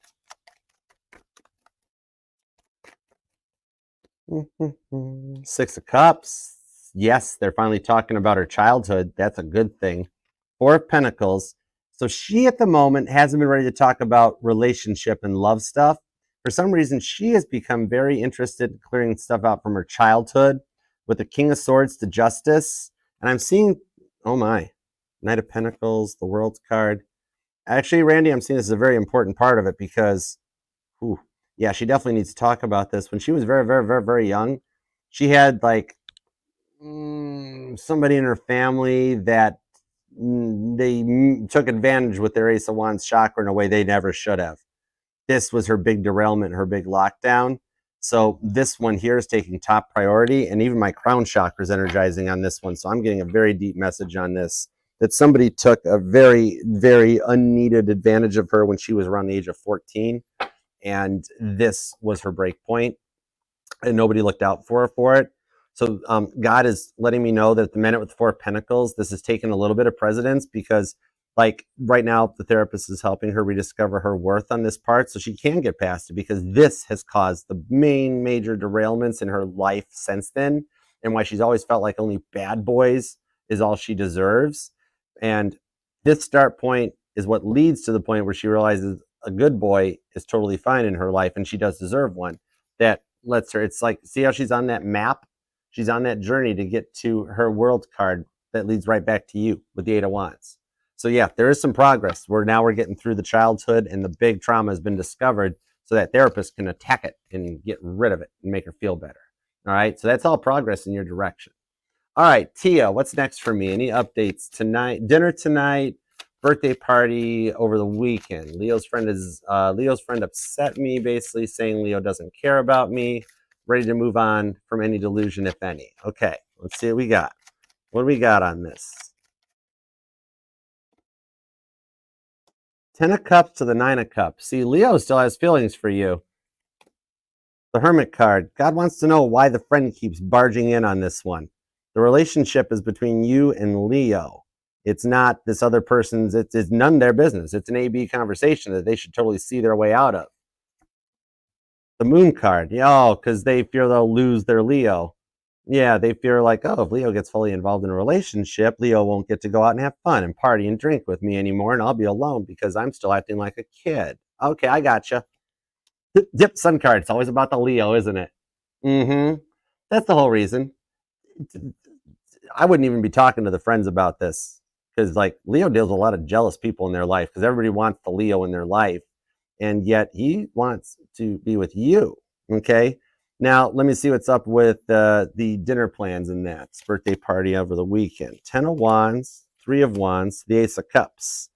Six of Cups. Yes, they're finally talking about her childhood. That's a good thing. Four of Pentacles. So she, at the moment, hasn't been ready to talk about relationship and love stuff. For some reason, she has become very interested in clearing stuff out from her childhood with the King of Swords to Justice. And I'm seeing, oh my, Knight of Pentacles, the World's card. Actually, Randy, I'm seeing this is a very important part of it because, yeah, she definitely needs to talk about this. When she was very, very, very, very young, she had like somebody in her family that they took advantage with their Ace of Wands chakra in a way they never should have. This was her big derailment, her big lockdown. So this one here is taking top priority, and even my crown chakra is energizing on this one. So I'm getting a very deep message on this, that somebody took a very, very unneeded advantage of her when she was around the age of 14. And this was her break point, and nobody looked out for her for it. So God is letting me know that at the minute with the Four of Pentacles, this is taking a little bit of precedence because like right now, the therapist is helping her rediscover her worth on this part so she can get past it, because this has caused the main major derailments in her life since then, and why she's always felt like only bad boys is all she deserves. And this start point is what leads to the point where she realizes a good boy is totally fine in her life and she does deserve one. That lets her, it's like, see how she's on that map? She's on that journey to get to her world card that leads right back to you with the 8 of Wands. So yeah, there is some progress. Now we're getting through the childhood and the big trauma has been discovered so that therapist can attack it and get rid of it and make her feel better. All right, so that's all progress in your direction. All right, Tia, what's next for me? Any updates tonight? Dinner tonight, birthday party over the weekend. Leo's friend upset me, basically saying Leo doesn't care about me. Ready to move on from any delusion, if any. Okay, let's see what we got. What do we got on this? 10 of Cups to the 9 of Cups. See, Leo still has feelings for you. The Hermit card. God wants to know why the friend keeps barging in on this one. The relationship is between you and Leo. It's not this other person's, it's none of their business. It's an A-B conversation that they should totally see their way out of. The Moon card. Yeah, because they fear they'll lose their Leo. Yeah, they fear like, oh, if Leo gets fully involved in a relationship, Leo won't get to go out and have fun and party and drink with me anymore, and I'll be alone because I'm still acting like a kid. Okay, I gotcha. Yep, Sun card. It's always about the Leo, isn't it? That's the whole reason. I wouldn't even be talking to the friends about this because, like, Leo deals with a lot of jealous people in their life because everybody wants the Leo in their life, and yet he wants to be with you. Okay. Now, let me see what's up with the dinner plans and that birthday party over the weekend. 10 of Wands, 3 of Wands, the Ace of Cups.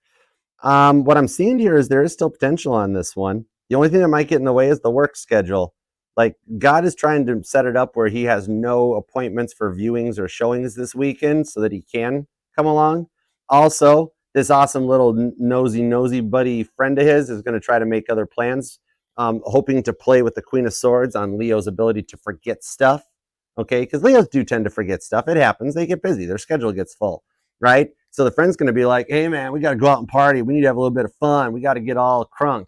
What I'm seeing here is there is still potential on this one. The only thing that might get in the way is the work schedule. Like, God is trying to set it up where he has no appointments for viewings or showings this weekend so that he can come along. Also, this awesome little nosy buddy friend of his is going to try to make other plans, hoping to play with the Queen of Swords on Leo's ability to forget stuff. Okay, because Leos do tend to forget stuff. It happens. They get busy. Their schedule gets full, right? So the friend's going to be like, hey, man, we got to go out and party. We need to have a little bit of fun. We got to get all crunk,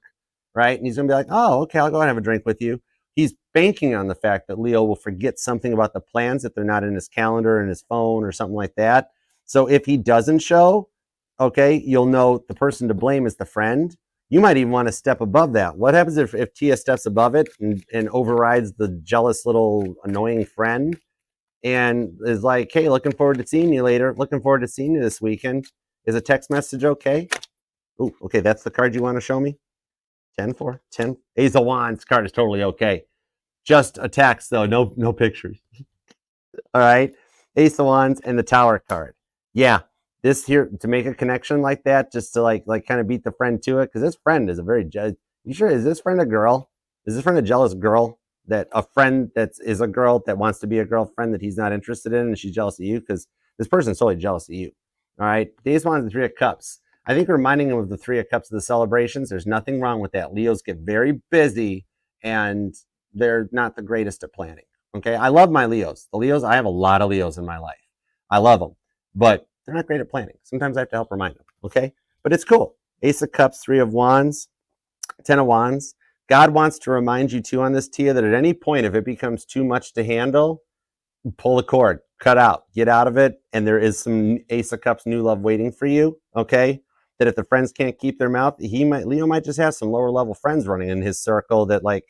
right? And he's going to be like, oh, okay, I'll go and have a drink with you. He's banking on the fact that Leo will forget something about the plans if they're not in his calendar and his phone or something like that. So if he doesn't show, okay, you'll know the person to blame is the friend. You might even want to step above that. What happens if Tia steps above it and overrides the jealous little annoying friend and is like, hey, looking forward to seeing you later. Looking forward to seeing you this weekend. Is a text message okay? Oh, okay, that's the card you want to show me? 10-4, 10. Ace of Wands card is totally okay. Just a text though, no pictures. All right, Ace of Wands and the Tower card. Yeah, this here to make a connection like that, just to like kind of beat the friend to it, because this friend is a very you sure is this friend a girl? Is this friend a jealous girl? That a friend that is a girl that wants to be a girlfriend that he's not interested in, and she's jealous of you because this person's totally jealous of you. All right, the Ace of Wands and the 3 of Cups. I think reminding him of the 3 of Cups of the celebrations, there's nothing wrong with that. Leos get very busy and they're not the greatest at planning. Okay, I love my Leos. The Leos, I have a lot of Leos in my life. I love them, but they're not great at planning. Sometimes I have to help remind them. Okay, but it's cool. Ace of Cups, 3 of Wands, 10 of Wands. God wants to remind you too on this, Tia, that at any point, if it becomes too much to handle, pull the cord, cut out, get out of it, and there is some Ace of Cups new love waiting for you. Okay, that if the friends can't keep their mouth, Leo might just have some lower level friends running in his circle that like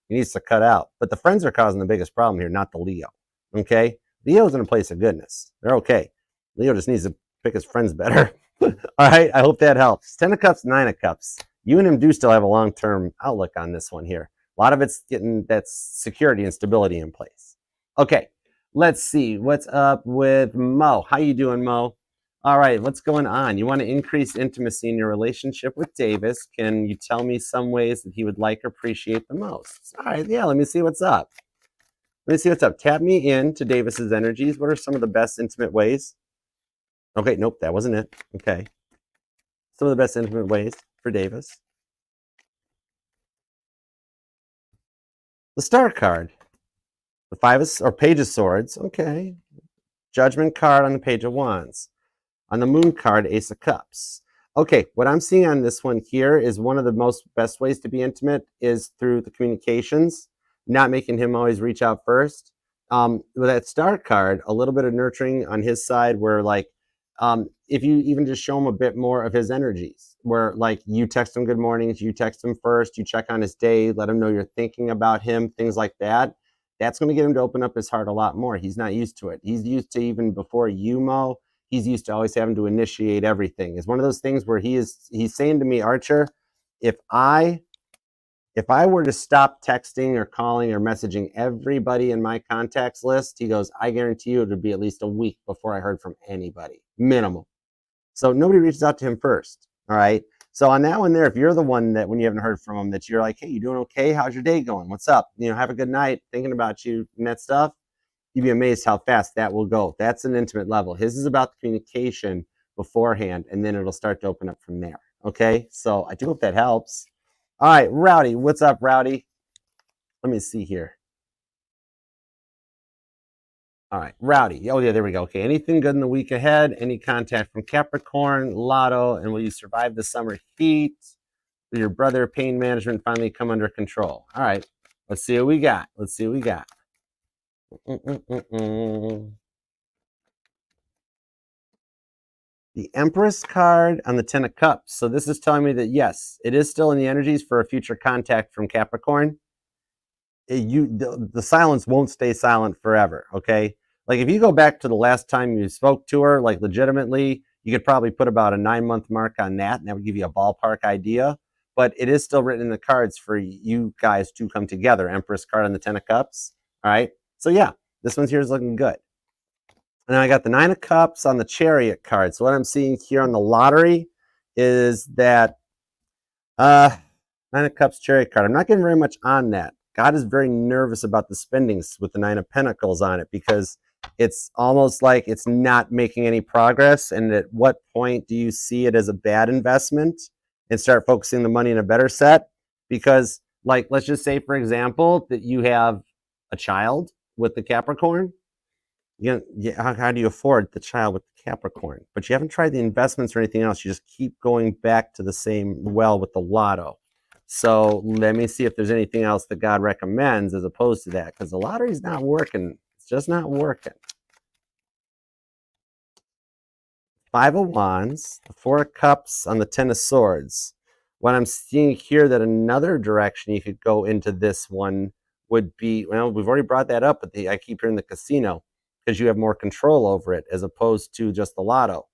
he needs to cut out. But the friends are causing the biggest problem here, not the Leo. Okay, Leo's in a place of goodness. They're okay. Leo just needs to pick his friends better. All right, I hope that helps. 10 of Cups, 9 of Cups. You and him do still have a long-term outlook on this one here. A lot of it's getting that security and stability in place. Okay, let's see what's up with Mo. How you doing, Mo? All right, what's going on? You want to increase intimacy in your relationship with Davis. Can you tell me some ways that he would like or appreciate the most? All right, yeah, let me see what's up. Let me see what's up. Tap me in to Davis's energies. What are some of the best intimate ways? Okay, nope, that wasn't it. Okay. Some of the best intimate ways for Davis. The Star card. The Page of Swords. Okay. Judgment card on the Page of Wands. On the Moon card, Ace of Cups. Okay, what I'm seeing on this one here is one of the best ways to be intimate is through the communications, not making him always reach out first. With that Star card, a little bit of nurturing on his side where like, if you even just show him a bit more of his energies, where like you text him good mornings, you text him first, you check on his day, let him know you're thinking about him, things like that. That's going to get him to open up his heart a lot more. He's not used to it. He's used to, even before Yumo, he's used to always having to initiate everything. It's one of those things where he's saying to me, Archer, if I were to stop texting or calling or messaging everybody in my contacts list, he goes, I guarantee you it would be at least a week before I heard from anybody, minimum. So nobody reaches out to him first. All right. So on that one there, if you're the one that when you haven't heard from him, that you're like, hey, you doing okay? How's your day going? What's up? Have a good night, thinking about you and that stuff. You'd be amazed how fast that will go. That's an intimate level. His is about the communication beforehand, and then it'll start to open up from there. Okay. So I do hope that helps. All right, Rowdy. What's up, Rowdy? Let me see here. All right, Rowdy. Oh, yeah, there we go. Okay, anything good in the week ahead? Any contact from Capricorn, Lotto, and will you survive the summer heat? Will your brother pain management finally come under control? All right, let's see what we got. Let's see what we got. The Empress card on the Ten of Cups. So this is telling me that, yes, it is still in the energies for a future contact from Capricorn. The silence won't stay silent forever, okay? Like if you go back to the last time you spoke to her, like legitimately, you could probably put about a 9-month mark on that, and that would give you a ballpark idea. But it is still written in the cards for you guys to come together. Empress card on the Ten of Cups, all right? So yeah, this one's here is looking good. And then I got the Nine of Cups on the Chariot card. So what I'm seeing here on the lottery is that Nine of Cups Chariot card. I'm not getting very much on that. God is very nervous about the spendings with the Nine of Pentacles on it because it's almost like it's not making any progress. And at what point do you see it as a bad investment and start focusing the money in a better set? Because, like, let's just say, for example, that you have a child with the Capricorn. How do you afford the child with the Capricorn? But you haven't tried the investments or anything else. You just keep going back to the same well with the lotto. So let me see if there's anything else that God recommends as opposed to that, because the lottery's not working. It's just not working. Five of Wands, the Four of Cups on the Ten of Swords. What I'm seeing here, that another direction you could go into this one would be, well, we've already brought that up, but I keep hearing the casino, because you have more control over it as opposed to just the lotto.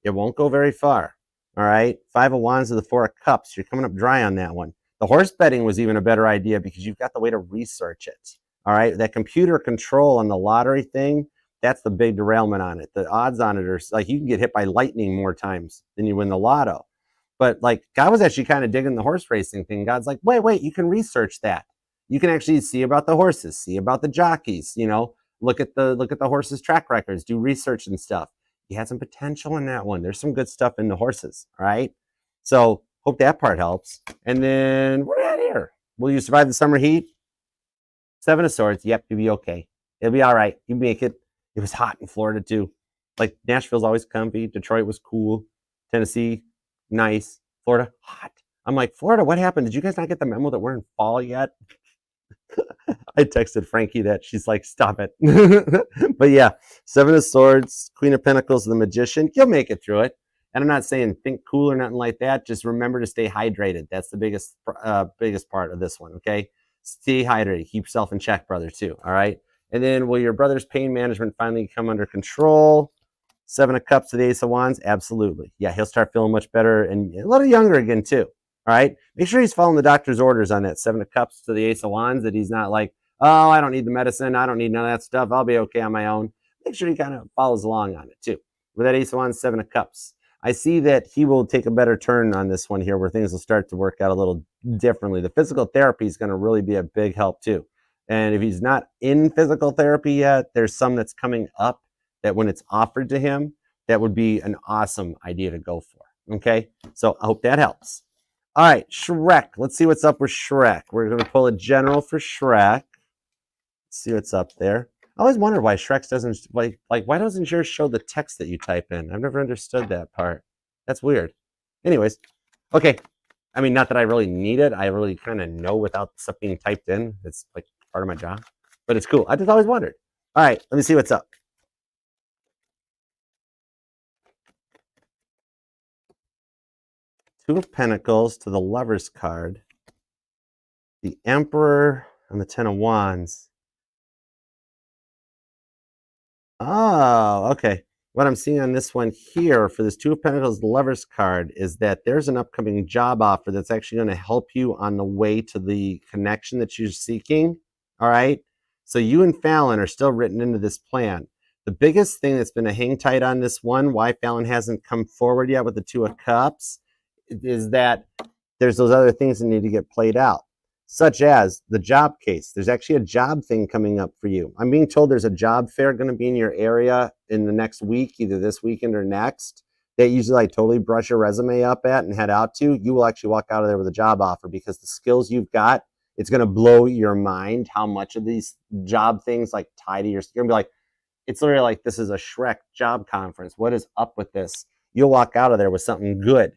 It won't go very far. All right. Five of Wands to the Four of Cups. You're coming up dry on that one. The horse betting was even a better idea because you've got the way to research it. All right. That computer control on the lottery thing, that's the big derailment on it. The odds on it are like you can get hit by lightning more times than you win the lotto. But like God was actually kind of digging the horse racing thing. God's like, wait, you can research that. You can actually see about the horses, see about the jockeys, look at the horses' track records, do research and stuff. You had some potential in that one. There's some good stuff in the horses, all right? So hope that part helps. And then what are we at here? Will you survive the summer heat? Seven of Swords. Yep, you'll be okay. It'll be all right. You make it. It was hot in Florida too. Like Nashville's always comfy. Detroit was cool. Tennessee, nice. Florida, hot. I'm like, Florida, what happened? Did you guys not get the memo that we're in fall yet? I texted Frankie that. She's like, stop it. But yeah, Seven of Swords, Queen of Pentacles, the Magician. You'll make it through it. And I'm not saying think cool or nothing like that. Just remember to stay hydrated. That's the biggest part of this one, okay? Stay hydrated. Keep yourself in check, brother, too, all right? And then will your brother's pain management finally come under control? Seven of Cups to the Ace of Wands? Absolutely. Yeah, he'll start feeling much better and a little younger again, too. All right. Make sure he's following the doctor's orders on that Seven of Cups to the Ace of Wands, that he's not like, oh, I don't need the medicine. I don't need none of that stuff. I'll be okay on my own. Make sure he kind of follows along on it too. With that Ace of Wands, Seven of Cups. I see that he will take a better turn on this one here where things will start to work out a little differently. The physical therapy is going to really be a big help too. And if he's not in physical therapy yet, there's some that's coming up that when it's offered to him, that would be an awesome idea to go for. Okay. So I hope that helps. All right, Shrek. Let's see what's up with Shrek. We're going to pull a general for Shrek. Let's see what's up there. I always wonder why Shrek doesn't, like why doesn't yours show the text that you type in? I've never understood that part. That's weird. Anyways, okay. I mean, not that I really need it. I really kind of know without stuff being typed in. It's like part of my job. But it's cool. I just always wondered. All right, let me see what's up. Two of Pentacles to the Lover's card. The Emperor and the Ten of Wands. Oh, okay. What I'm seeing on this one here for this Two of Pentacles Lovers card is that there's an upcoming job offer that's actually going to help you on the way to the connection that you're seeking. All right. So you and Fallon are still written into this plan. The biggest thing that's been a hang tight on this one, why Fallon hasn't come forward yet with the Two of Cups, is that there's those other things that need to get played out, such as the job case. There's actually a job thing coming up for you. I'm being told there's a job fair going to be in your area in the next week, either this weekend or next, that usually like totally brush your resume up at and head out to. You will actually walk out of there with a job offer because the skills you've got, it's going to blow your mind how much of these job things like tie to your, you're going to be like, it's literally like, this is a Shrek job conference. What is up with this? You'll walk out of there with something good.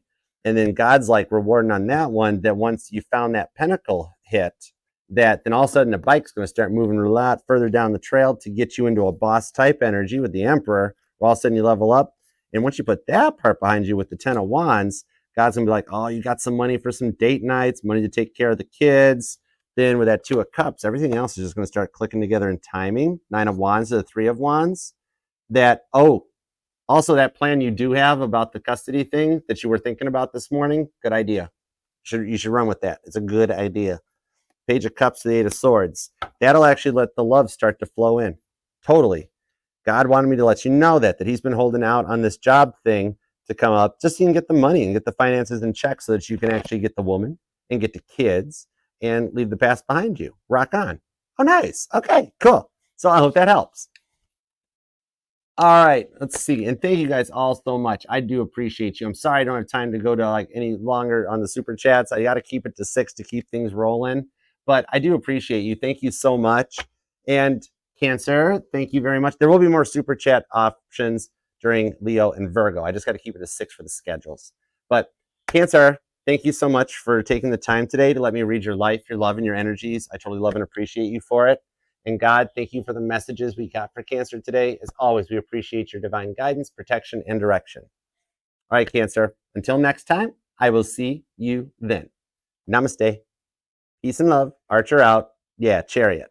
And then God's like rewarding on that one, that once you found that pentacle hit, that then all of a sudden the bike's going to start moving a lot further down the trail to get you into a boss type energy with the Emperor, where all of a sudden you level up. And once you put that part behind you with the 10 of Wands, God's going to be like, oh, you got some money for some date nights, money to take care of the kids. Then with that Two of Cups, everything else is just going to start clicking together in timing. 9 of Wands to the 3 of Wands. That, oh, also that plan you do have about the custody thing that you were thinking about this morning, good idea. You should run with that. It's a good idea. Page of Cups to the 8 of Swords. That'll actually let the love start to flow in. Totally. God wanted me to let you know that he's been holding out on this job thing to come up just so you can get the money and get the finances in check so that you can actually get the woman and get the kids and leave the past behind you. Rock on. Oh, nice. Okay, cool. So I hope that helps. All right, let's see. And thank you guys all so much. I do appreciate you. I'm sorry I don't have time to go to like any longer on the super chats. I got to keep it to 6 to keep things rolling. But I do appreciate you. Thank you so much. And Cancer, thank you very much. There will be more super chat options during Leo and Virgo. I just got to keep it to 6 for the schedules. But Cancer, thank you so much for taking the time today to let me read your life, your love, and your energies. I totally love and appreciate you for it. And God, thank you for the messages we got for Cancer today. As always, we appreciate your divine guidance, protection, and direction. All right, Cancer, until next time, I will see you then. Namaste. Peace and love. Archer out. Yeah, Chariot.